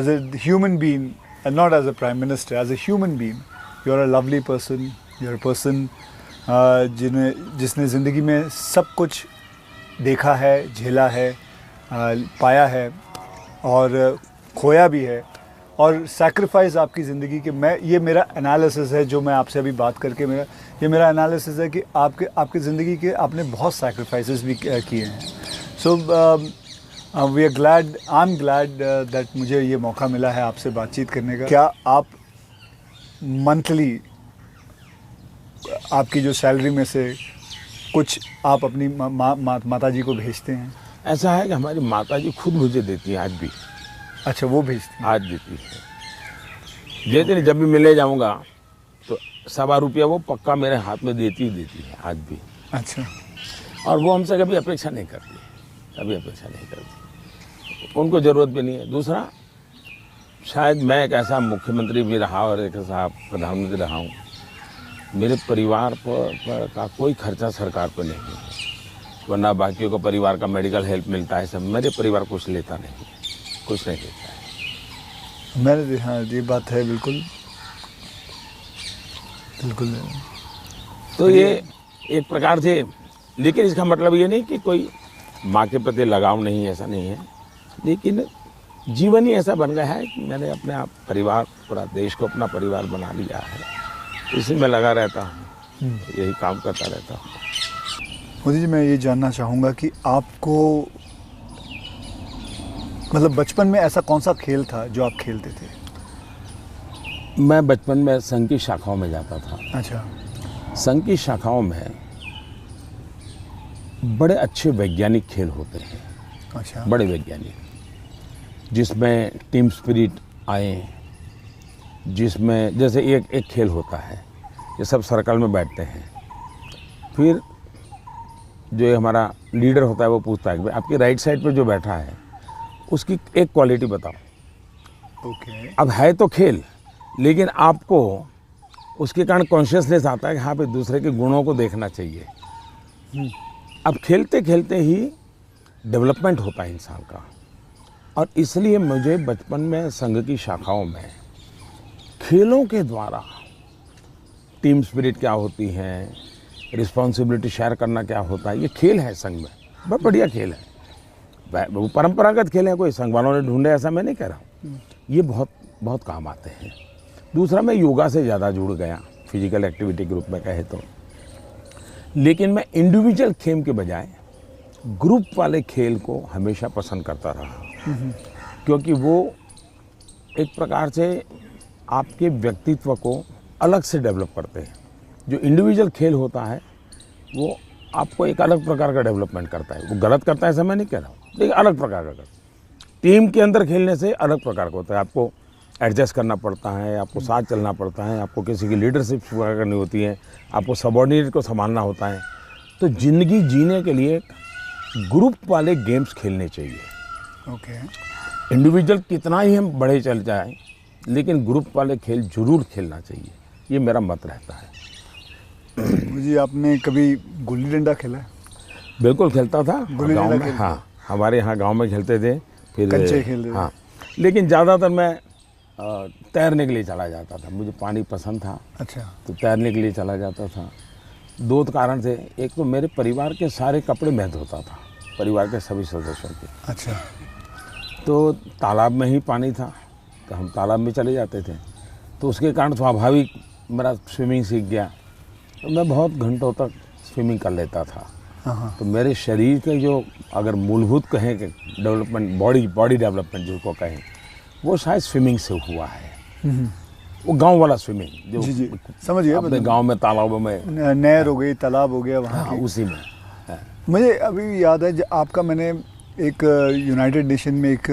a human being, not as a prime minister, as a human being, you are a lovely person, you are a person जिसने ज़िंदगी में सब कुछ देखा है, झेला है, पाया है और खोया भी है, और सैक्रिफाइस आपकी ज़िंदगी के, मैं ये मेरा एनालिसिस है जो मैं आपसे अभी बात करके मेरा एनालिसिस है कि आपकी ज़िंदगी के आपने बहुत सैक्रिफाइसेस भी किए हैं। So we are glad, I am glad that मुझे ये मौका मिला है आपसे बातचीत करने का। क्या आप मंथली आपकी जो सैलरी में से कुछ आप अपनी माता जी को भेजते हैं? ऐसा है कि हमारी माता जी खुद मुझे देती है आज भी। अच्छा, वो भेजती हैं? आज देती है, देती नहीं, जब भी मिले जाऊंगा तो ₹1.25 वो पक्का मेरे हाथ में देती है आज भी। अच्छा, और वो हमसे कभी अपेक्षा नहीं करती, कभी अपेक्षा नहीं करती, उनको ज़रूरत भी नहीं है। दूसरा, शायद मैं एक ऐसा मुख्यमंत्री भी रहा और एक ऐसा प्रधानमंत्री रहा हूँ, मेरे परिवार पर का कोई खर्चा सरकार पर नहीं है, वरना बाकियों को परिवार का मेडिकल हेल्प मिलता है सब, मेरे परिवार कुछ लेता नहीं है, कुछ नहीं लेता है। मैंने, हाँ ये बात है, बिल्कुल बिल्कुल। तो ये एक प्रकार से, लेकिन इसका मतलब ये नहीं कि कोई माँ के प्रति लगाव नहीं है, ऐसा नहीं है, लेकिन जीवन ही ऐसा बन गया है कि मैंने अपने आप परिवार, पूरा देश को अपना परिवार बना लिया है, इसी में लगा रहता हूँ, यही काम करता रहता हूँ। मोदी जी, मैं ये जानना चाहूँगा कि आपको मतलब बचपन में ऐसा कौन सा खेल था जो आप खेलते थे? मैं बचपन में संघ की शाखाओं में जाता था। अच्छा। संघ की शाखाओं में बड़े अच्छे वैज्ञानिक खेल होते हैं। अच्छा। बड़े वैज्ञानिक, जिसमें टीम स्पिरिट आए, जिसमें जैसे एक खेल होता है, ये सब सर्कल में बैठते हैं, फिर जो ये हमारा लीडर होता है वो पूछता है कि आपकी राइट साइड पे जो बैठा है उसकी एक क्वालिटी बताओ। ओके। अब है तो खेल, लेकिन आपको उसके कारण कॉन्शियसनेस आता है कि हाँ भाई दूसरे के गुणों को देखना चाहिए। अब खेलते खेलते ही डेवलपमेंट होता है इंसान का, और इसलिए मुझे बचपन में संघ की शाखाओं में खेलों के द्वारा टीम स्पिरिट क्या होती है, रिस्पॉन्सिबिलिटी शेयर करना क्या होता है, ये खेल है संघ में, बहुत बढ़िया खेल है। वो परंपरागत खेल है, कोई संघ वालों ने ढूंढे ऐसा मैं नहीं कह रहा हूँ, ये बहुत बहुत काम आते हैं। दूसरा, मैं योगा से ज़्यादा जुड़ गया, फिजिकल एक्टिविटी ग्रुप में कहे तो, लेकिन मैं इंडिविजुअल खेल के बजाय ग्रुप वाले खेल को हमेशा पसंद करता रहा, क्योंकि वो एक प्रकार से आपके व्यक्तित्व को अलग से डेवलप करते हैं। जो इंडिविजुअल खेल होता है वो आपको एक अलग प्रकार का डेवलपमेंट करता है, वो गलत करता है ऐसा मैं नहीं कह रहा हूँ, लेकिन अलग प्रकार का करता है। टीम के अंदर खेलने से अलग प्रकार का होता है, आपको एडजस्ट करना पड़ता है, आपको साथ चलना पड़ता है, आपको किसी की लीडरशिप करनी होती है, आपको सबॉर्डिनेट को संभालना होता है। तो ज़िंदगी जीने के लिए ग्रुप वाले गेम्स खेलने चाहिए। ओके। इंडिविजुअल कितना ही हम बड़े चल जाएं, लेकिन ग्रुप वाले खेल जरूर खेलना चाहिए, ये मेरा मत रहता है। मुझे आपने कभी गुल्ली डंडा खेला है? बिल्कुल खेलता था गुल्ली गाँव डंडा में। खेलते? हाँ, हमारे यहाँ गांव में खेलते थे। फिर कंचे खेलते थे? हाँ, लेकिन ज़्यादातर मैं तैरने के लिए चला जाता था, मुझे पानी पसंद था। अच्छा। तो तैरने के लिए चला जाता था। दो कारण थे, एक तो मेरे परिवार के सारे कपड़े मैं धोता था, परिवार के सभी सदस्यों के। अच्छा। तो तालाब में ही पानी था, तो हम तालाब में चले जाते थे, तो उसके कारण स्वाभाविक मेरा स्विमिंग सीख गया। तो मैं बहुत घंटों तक स्विमिंग कर लेता था। हाँ। तो मेरे शरीर के जो अगर मूलभूत कहें कि डेवलपमेंट, बॉडी डेवलपमेंट जिसको कहें, वो शायद स्विमिंग से हुआ है। वो गांव वाला स्विमिंग जो जी समझ गया। अपने गांव में तालाबों में, नहर हो गई, तालाब हो गया वहाँ हाँ, की। उसी में। मुझे अभी याद है आपका, मैंने एक यूनाइटेड नेशन में एक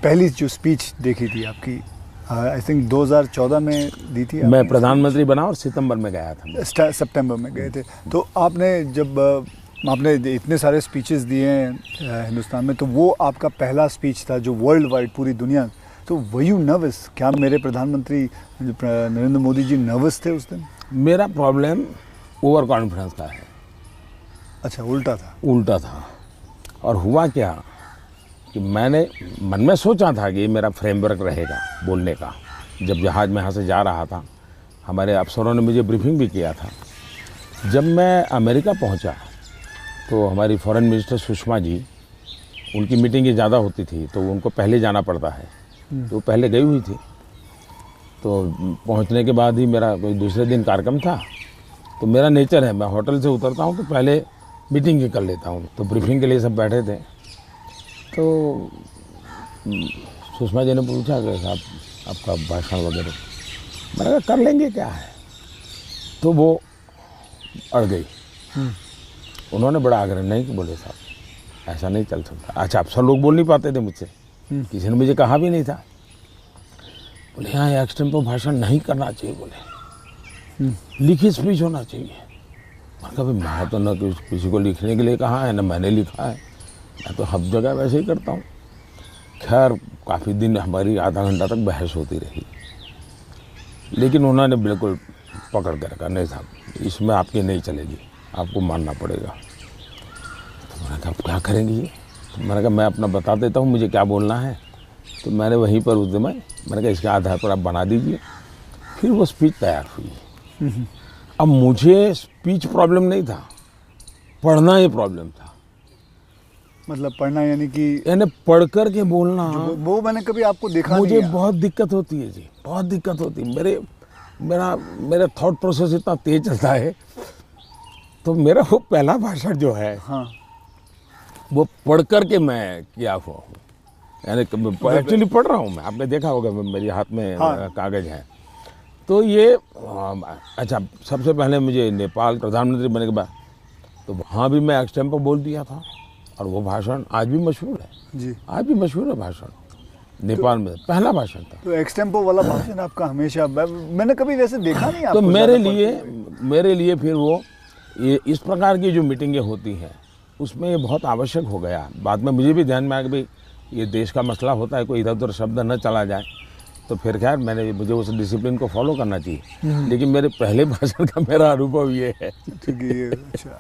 पहली जो स्पीच देखी थी आपकी, आई थिंक 2014 में दी थी। मैं प्रधानमंत्री बना और सितंबर में गया था। सितंबर में गए थे। तो आपने जब आपने इतने सारे स्पीचेस दिए हैं हिंदुस्तान में, तो वो आपका पहला स्पीच था जो वर्ल्ड वाइड पूरी दुनिया। तो वर यू नर्वस? क्या मेरे प्रधानमंत्री नरेंद्र मोदी जी नर्वस थे उस दिन? मेरा प्रॉब्लम ओवर कॉन्फिडेंस का है। अच्छा, उल्टा था? उल्टा था। और हुआ क्या कि मैंने मन में सोचा था कि ये मेरा फ्रेमवर्क रहेगा बोलने का। जब जहाज़ में यहाँ से जा रहा था, हमारे अफसरों ने मुझे ब्रीफिंग भी किया था। जब मैं अमेरिका पहुँचा तो हमारी फॉरेन मिनिस्टर सुषमा जी, उनकी मीटिंगें ज़्यादा होती थी, तो उनको पहले जाना पड़ता है, तो पहले गई हुई थी। तो पहुंचने के बाद ही मेरा कोई दूसरे दिन कार्यक्रम था। तो मेरा नेचर है, मैं होटल से उतरता हूं तो पहले मीटिंग ही कर लेता हूं। तो ब्रीफिंग के लिए सब बैठे थे, तो सुषमा जी ने पूछा कि साहब आपका भाषण वगैरह, मैंने कहा कर लेंगे, क्या है। तो वो अड़ गई। उन्होंने बड़ा आग्रह नहीं कि बोले साहब ऐसा नहीं चल सकता। अच्छा, अफसर लोग बोल नहीं पाते थे मुझसे, किसी ने मुझे कहा भी नहीं था। बोले यहाँ एक्सटेम्पो भाषण नहीं करना चाहिए, बोले लिखित स्पीच होना चाहिए। मैं कहा मैं तो न किसी को लिखने के लिए कहा है, न मैंने लिखा है, मैं तो हर जगह वैसे ही करता हूँ। खैर काफ़ी दिन हमारी आधा घंटा तक बहस होती रही, लेकिन उन्होंने बिल्कुल पकड़ के रखा, नहीं साहब इसमें आपकी नहीं चलेगी, आपको मानना पड़ेगा। तो मैंने कहा क्या करेंगे ये? तो मैंने कहा मैं अपना बता देता हूँ मुझे क्या बोलना है। तो मैंने वहीं पर उस दिन मैंने कहा इसके आधार पर आप बना दीजिए। फिर वो स्पीच तैयार हुई। अब मुझे स्पीच प्रॉब्लम नहीं था, पढ़ना ही प्रॉब्लम था। मतलब पढ़ना यानी कि पढ़ कर के बोलना, वो मैंने कभी आपको देखा मुझे नहीं। बहुत दिक्कत होती है जी, बहुत दिक्कत होती है। मेरा थॉट प्रोसेस इतना तेज चलता है। तो मेरा वो पहला भाषण जो है, हाँ, वो पढ़ कर के मैं किया हुआ हूँ, यानी एक्चुअली पढ़ रहा हूँ मैं। आपने देखा होगा मेरे हाथ में कागज़ है। तो ये अच्छा, सबसे पहले मुझे नेपाल प्रधानमंत्री बनने के बाद तो वहाँ भी मैं एक्सटेम्पो बोल दिया था, और वो भाषण आज भी मशहूर है जी, आज भी मशहूर है भाषण। नेपाल में पहला भाषण था। तो एक्सटेम्पो वाला भाषण आपका हमेशा, मैंने कभी वैसे देखा नहीं आपको। तो मेरे लिए फिर वो ये इस प्रकार की जो मीटिंगें होती हैं उसमें ये बहुत आवश्यक हो गया। बाद में मुझे भी ध्यान में आया कि भाई ये देश का मसला होता है, कोई इधर उधर शब्द न चला जाए। तो फिर खैर मुझे उस डिसिप्लिन को फॉलो करना चाहिए। लेकिन मेरे पहले भाषण का मेरा अनुभव ये है। ठीक है। अच्छा,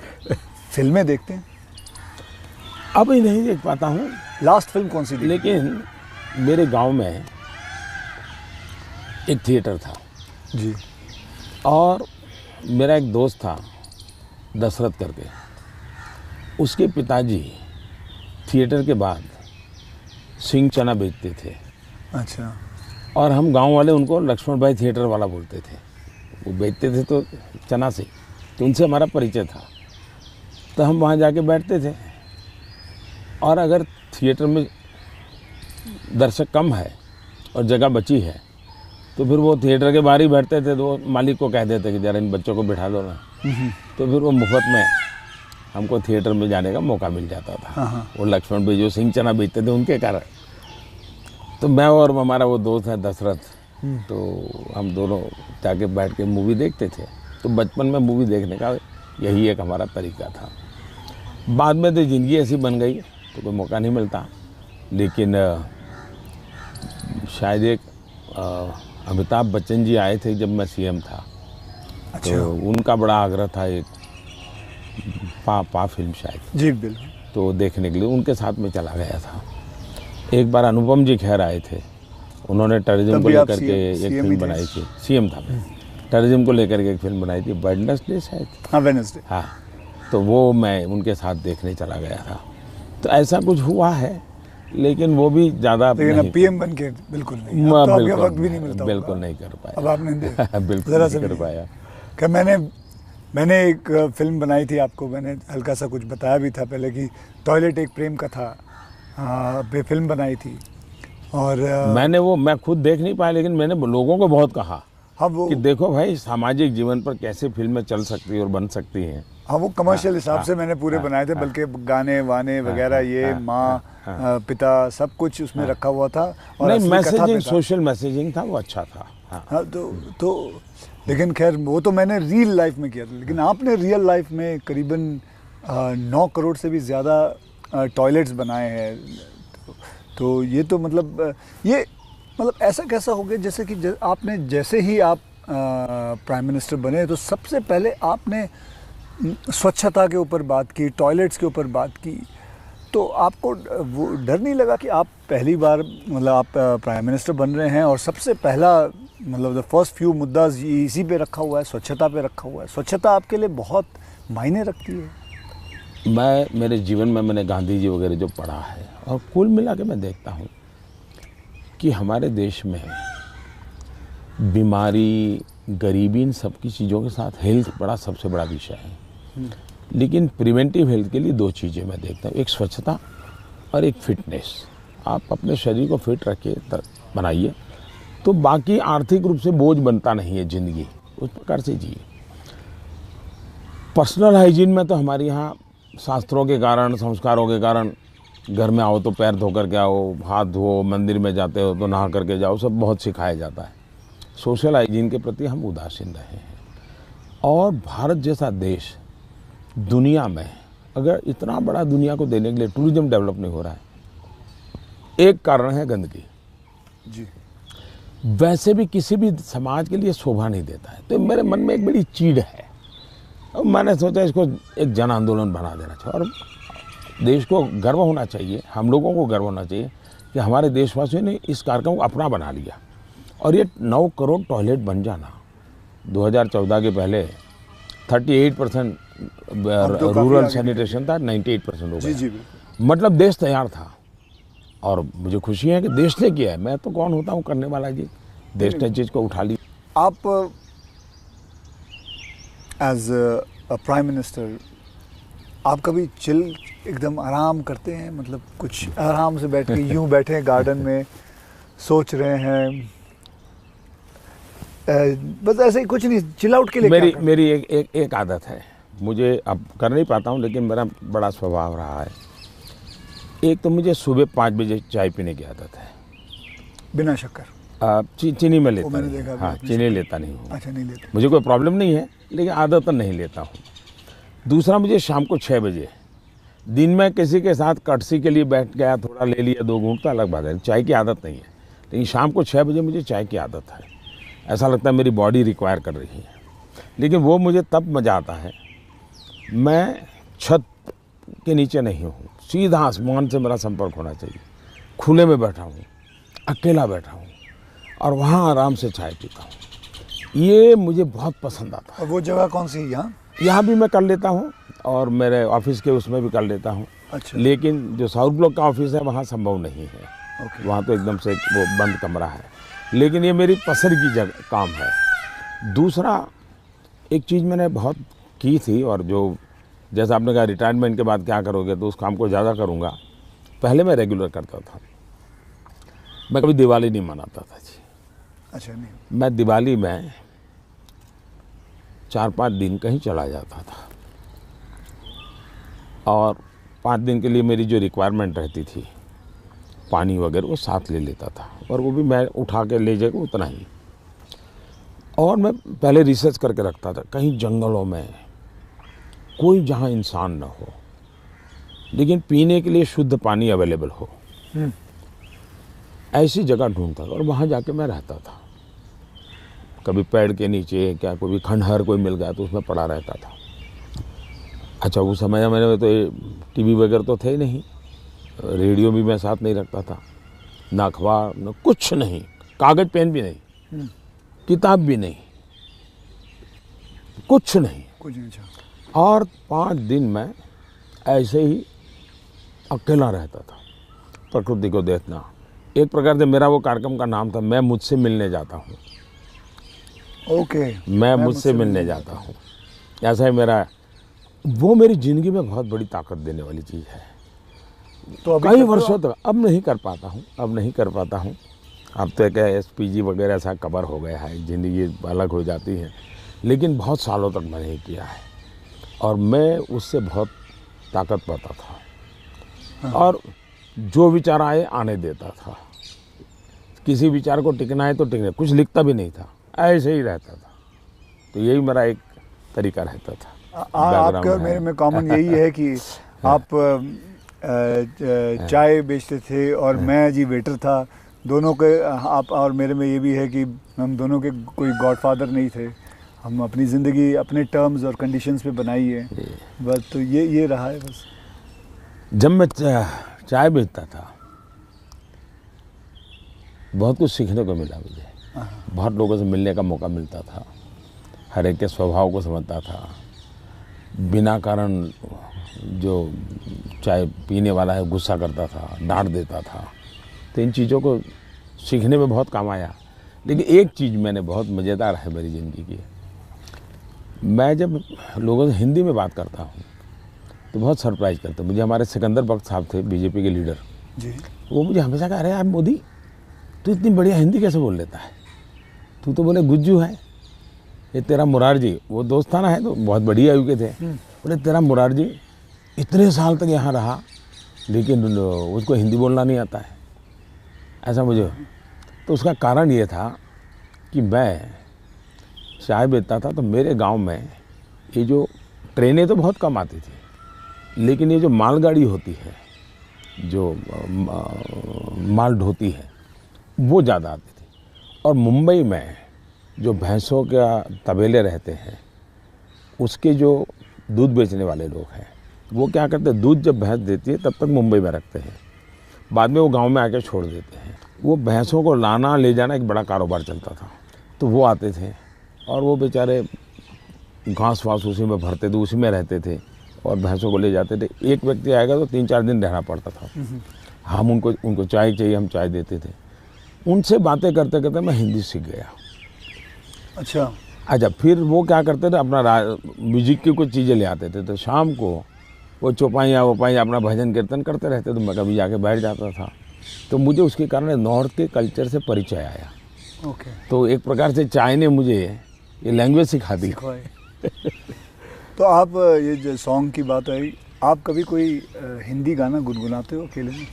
फिल्में देखते हैं? अभी नहीं देख पाता हूँ। लास्ट फिल्म कौन सी थी? लेकिन मेरे गांव में एक थिएटर था जी, और मेरा एक दोस्त था दशरथ करके, उसके पिताजी थिएटर के बाद सिंह चना बेचते थे। अच्छा, और हम गांव वाले उनको लक्ष्मण भाई थिएटर वाला बोलते थे। वो बेचते थे तो चना से, तो उनसे हमारा परिचय था। तो हम वहाँ जाके बैठते थे, और अगर थिएटर में दर्शक कम है और जगह बची है तो फिर वो थिएटर के बाहर ही बैठते थे। तो मालिक को कह देते कि जरा इन बच्चों को बिठा दो ना। तो फिर वो मुफ्त में हमको थिएटर में जाने का मौका मिल जाता था। वो लक्ष्मण भाई जो सिंह चना बेचते थे उनके कारण। तो मैं और हमारा वो दोस्त है दशरथ, तो हम दोनों जाके बैठ के मूवी देखते थे। तो बचपन में मूवी देखने का यही एक हमारा तरीका था। बाद में तो ज़िंदगी ऐसी बन गई तो कोई मौका नहीं मिलता, लेकिन शायद एक अमिताभ बच्चन जी आए थे जब मैं सीएम था। अच्छा। तो उनका बड़ा आग्रह था एक पा फिल्म शायद, जी बिल्कुल। तो देखने के लिए उनके साथ में चला गया था। एक बार अनुपम जी खैर आए थे, उन्होंने टेररिज्म को तभी आप लेकर के एक CM ही फिल्म थे। बनाई थी। सीएम था मैं, टेररिज्म को लेकर के एक फिल्म बनाई थी, वेडनेसडे शायद। हाँ वेडनेसडे। हाँ, तो वो मैं उनके साथ देखने चला गया था। तो ऐसा कुछ हुआ है, लेकिन वो भी ज़्यादा लेकिन अब पीएम बन के बिल्कुल नहीं, अब तो आपके बिल्कुल वक्त भी नहीं मिलता होगा। बिल्कुल नहीं कर पाया। अब आपने बिल्कुल ज़रा नहीं सा कर भी पाया। कि मैंने एक फिल्म बनाई थी, आपको मैंने हल्का सा कुछ बताया भी था पहले कि टॉयलेट एक प्रेम कथा पे फिल्म बनाई थी। और मैं खुद देख नहीं पाया, लेकिन मैंने लोगों को बहुत कहा हाँ वो कि देखो भाई सामाजिक जीवन पर कैसे फिल्में चल सकती है और बन सकती हैं। हाँ वो कमर्शियल हिसाब से मैंने पूरे बनाए थे, बल्कि गाने वाने वगैरह ये माँ पिता सब कुछ उसमें रखा हुआ था। और नहीं, असली कथा पे मैसेजिंग, था। सोशल मैसेजिंग था, वो अच्छा था। हाँ। हाँ तो लेकिन खैर वो तो मैंने रियल लाइफ में किया था, लेकिन आपने रियल लाइफ में करीबन 9 करोड़ से भी ज़्यादा टॉयलेट्स बनाए हैं। तो ये तो मतलब ऐसा कैसा हो गया जैसे कि आपने जैसे ही आप प्राइम मिनिस्टर बने तो सबसे पहले आपने स्वच्छता के ऊपर बात की, टॉयलेट्स के ऊपर बात की। तो आपको वो डर नहीं लगा कि आप पहली बार मतलब आप प्राइम मिनिस्टर बन रहे हैं और सबसे पहला मतलब द फर्स्ट फ्यू मुद्दा इसी पे रखा हुआ है, स्वच्छता पे रखा हुआ है? स्वच्छता आपके लिए बहुत मायने रखती है। मैं मेरे जीवन में मैंने गांधी जी वगैरह जो पढ़ा है, और कुल मिला के मैं देखता हूँ कि हमारे देश में बीमारी, गरीबी, इन सब की चीज़ों के साथ हेल्थ बड़ा सबसे बड़ा विषय है। लेकिन प्रिवेंटिव हेल्थ के लिए 2 चीज़ें मैं देखता हूँ, एक स्वच्छता और एक फिटनेस। आप अपने शरीर को फिट रखिए, बनाइए, तो बाकी आर्थिक रूप से बोझ बनता नहीं है ज़िंदगी, उस प्रकार से जिए। पर्सनल हाइजीन में तो हमारे यहाँ शास्त्रों के कारण, संस्कारों के कारण, घर में आओ तो पैर धो करके आओ, हाथ धो, मंदिर में जाते हो तो नहा करके जाओ, सब बहुत सिखाया जाता है। सोशल हाइजीन के प्रति हम उदासीन रहे हैं। और भारत जैसा देश दुनिया में, अगर इतना बड़ा दुनिया को देने के लिए टूरिज्म डेवलप नहीं हो रहा है, एक कारण है गंदगी। जी। वैसे भी किसी भी समाज के लिए शोभा नहीं देता है। तो मेरे मन में एक बड़ी चीड़ है, और मैंने सोचा इसको एक जन आंदोलन बना देना चाहिए। और देश को गर्व होना चाहिए, हम लोगों को गर्व होना चाहिए कि हमारे देशवासियों ने इस कार्यक्रम को अपना बना लिया। और ये 9 करोड़ टॉयलेट बन जाना, 2014 के पहले 38% रूरल सैनिटेशन था, 98% हो गया। जी मतलब देश तैयार था। और मुझे खुशी है कि देश ने किया है, मैं तो कौन होता हूँ करने वाला जी, देश ने चीज़ को उठा ली। आप एज अ प्राइम मिनिस्टर आप कभी चिल एकदम आराम करते हैं, मतलब कुछ आराम से बैठ के यूं बैठे हैं गार्डन में सोच रहे हैं, बस ऐसे ही कुछ नहीं, चिल आउट के लिए मेरी एक आदत है, मुझे अब कर नहीं पाता हूँ, लेकिन मेरा बड़ा स्वभाव रहा है। एक तो मुझे सुबह 5 बजे चाय पीने की आदत है, बिना शक्कर? चीनी में लेता मैंने नहीं। देखा हाँ, चीनी लेता नहीं हूँ। अच्छा, नहीं लेते? मुझे कोई प्रॉब्लम नहीं है, लेकिन आदत नहीं लेता हूँ। दूसरा, मुझे शाम को 6 बजे, दिन में किसी के साथ कटसी के लिए बैठ गया, थोड़ा ले लिया 2 घूंट, तो अलग बात है, चाय की आदत नहीं है। लेकिन शाम को 6 बजे मुझे चाय की आदत है, ऐसा लगता है मेरी बॉडी रिक्वायर कर रही है। लेकिन वो मुझे तब मज़ा आता है, मैं छत के नीचे नहीं हूँ, सीधा आसमान से मेरा संपर्क होना चाहिए, खुले में बैठा हूँ, अकेला बैठा हूँ, और वहाँ आराम से चाय पीता हूँ। ये मुझे बहुत पसंद आता है। और वो जगह कौन सी है? यहाँ भी मैं कर लेता हूँ, और मेरे ऑफिस के उसमें भी कर लेता हूँ। अच्छा। लेकिन जो साउथ ब्लॉक का ऑफिस है वहाँ संभव नहीं है। ओके। वहाँ तो एकदम से वो बंद कमरा है। लेकिन ये मेरी पसंद की जगह काम है। दूसरा, एक चीज़ मैंने बहुत की थी, और जो जैसा आपने कहा रिटायरमेंट के बाद क्या करोगे, तो उस काम को ज़्यादा करूँगा। पहले मैं रेगुलर करता था, मैं कभी दिवाली नहीं मनाता था जी। अच्छा। नहीं, मैं दिवाली में 4-5 दिन कहीं चला जाता था, और 5 दिन के लिए मेरी जो रिक्वायरमेंट रहती थी, पानी वगैरह वो साथ ले लेता था, और वो भी मैं उठा के ले जाएगा उतना ही। और मैं पहले रिसर्च करके रखता था कहीं जंगलों में कोई जहाँ इंसान न हो, लेकिन पीने के लिए शुद्ध पानी अवेलेबल हो, ऐसी जगह ढूंढता था और वहाँ जाके मैं रहता था। कभी पेड़ के नीचे, क्या कोई खंडहर कोई मिल गया तो उसमें पड़ा रहता था। अच्छा, उस समय में तो टीवी वगैरह तो थे ही नहीं, रेडियो भी मैं साथ नहीं रखता था, ना अखबार, ना कुछ नहीं, कागज़ पेन भी नहीं, किताब भी नहीं, कुछ नहीं। और 5 दिन मैं ऐसे ही अकेला रहता था, प्रकृति को देखना। एक प्रकार से मेरा वो कार्यक्रम का नाम था, मैं मुझसे मिलने जाता हूँ। मैं मुझसे मिलने जाता हूँ, ऐसा ही मेरा, वो मेरी ज़िंदगी में बहुत बड़ी ताकत देने वाली चीज़ है। तो कई वर्षों तक अब नहीं कर पाता हूँ। अब तो क्या SPG वगैरह ऐसा कवर हो गया है, ज़िंदगी अलग हो जाती है, लेकिन बहुत सालों तक मैंने नहीं किया है। और मैं उससे बहुत ताकत पाता था, और जो विचार आए आने देता था। किसी विचार को टिकना है तो टिकना, कुछ लिखता भी नहीं था, ऐसे ही रहता था। तो यही मेरा एक तरीका रहता था। आपका और मेरे में कॉमन यही है कि आप चाय बेचते थे और मैं जी वेटर था। दोनों के, आप और मेरे में ये भी है कि हम दोनों के कोई गॉडफादर नहीं थे। हम अपनी ज़िंदगी अपने टर्म्स और कंडीशंस पे बनाई है बस। तो ये रहा है बस। जब मैं चाय बेचता था बहुत कुछ सीखने को मिला मुझे, बहुत लोगों से मिलने का मौका मिलता था, हर एक के स्वभाव को समझता था। बिना कारण जो चाय पीने वाला है गुस्सा करता था, डांट देता था, तो इन चीज़ों को सीखने में बहुत काम आया। लेकिन एक चीज़ मैंने बहुत मज़ेदार है मेरी ज़िंदगी की, मैं जब लोगों से हिंदी में बात करता हूँ तो बहुत सरप्राइज करते। मुझे हमारे सिकंदर बख्श साहब थे, बीजेपी के लीडर जी, वो मुझे हमेशा कह रहे हैं, यार मोदी तू इतनी बढ़िया हिंदी कैसे बोल लेता है, तू तो बोले गुज्जू है। ये तेरा मुरारजी, वो दोस्त था ना, है तो बहुत बढ़िया आयु के थे, बोले तेरा मुरारजी इतने साल तक यहाँ रहा लेकिन उसको हिंदी बोलना नहीं आता है, ऐसा मुझे। तो उसका कारण ये था कि मैं चाय बेचता था, तो मेरे गांव में ये जो ट्रेनें तो बहुत कम आती थी, लेकिन ये जो मालगाड़ी होती है, जो माल ढोती है, वो ज़्यादा आती थी। और मुंबई में जो भैंसों का तबेले रहते हैं, उसके जो दूध बेचने वाले लोग हैं, वो क्या करते हैं, दूध जब भैंस देती है तब तक मुंबई में रखते हैं, बाद में वो गांव में आके छोड़ देते हैं। वो भैंसों को लाना ले जाना एक बड़ा कारोबार चलता था। तो वो आते थे और वो बेचारे घास वास उसी में भरते थे, उसी में रहते थे और भैंसों को ले जाते थे। एक व्यक्ति आएगा तो 3-4 दिन रहना पड़ता था। हम उनको चाय चाहिए, हम चाय देते थे। उनसे बातें करते करते मैं हिंदी सीख गया। अच्छा, फिर वो क्या करते थे, अपना म्यूजिक की कुछ चीज़ें ले आते थे, तो शाम को वो चौपाइयाँ वोपाइयाँ अपना भजन कीर्तन करते रहते, तो मैं कभी जाके बैठ जाता था। तो मुझे उसके कारण नॉर्थ के कल्चर से परिचय आया। तो एक प्रकार से चाय ने मुझे ये लैंग्वेज सिखा दी। तो आप, ये जो सॉन्ग की बात आई, आप कभी कोई हिंदी गाना गुनगुनाते हो अकेले में?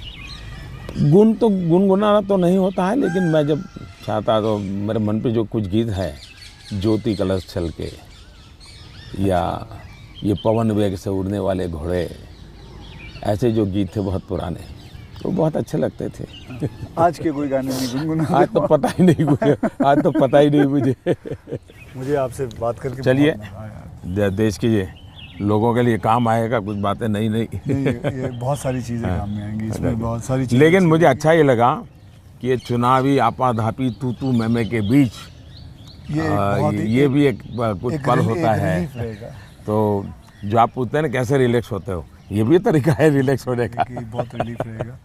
गुनगुनाना तो नहीं होता है, लेकिन मैं जब चाहता तो मेरे मन पे जो कुछ गीत है, ज्योति कलश छल के, या ये पवन वेग से उड़ने वाले घोड़े, ऐसे जो गीत थे बहुत पुराने, तो बहुत अच्छे लगते थे। आज के कोई गाने नहीं गुनगुनाते? आज तो पता ही नहीं मुझे। मुझे आपसे बात करके चलिए, देश के ये लोगों के लिए काम आएगा कुछ बातें नहीं ये बहुत सारी चीज़ें काम में आएंगी, इसमें बहुत सारी चीज़ें। लेकिन मुझे अच्छा ये लगा कि ये चुनावी आपाधापी तू मैं के बीच ये भी एक कुछ पल होता है। तो जो आप पूछते हैं ना कैसे रिलैक्स होते हो, ये भी तरीका है रिलैक्स होने का। बहुत रिलीफ रहेगा।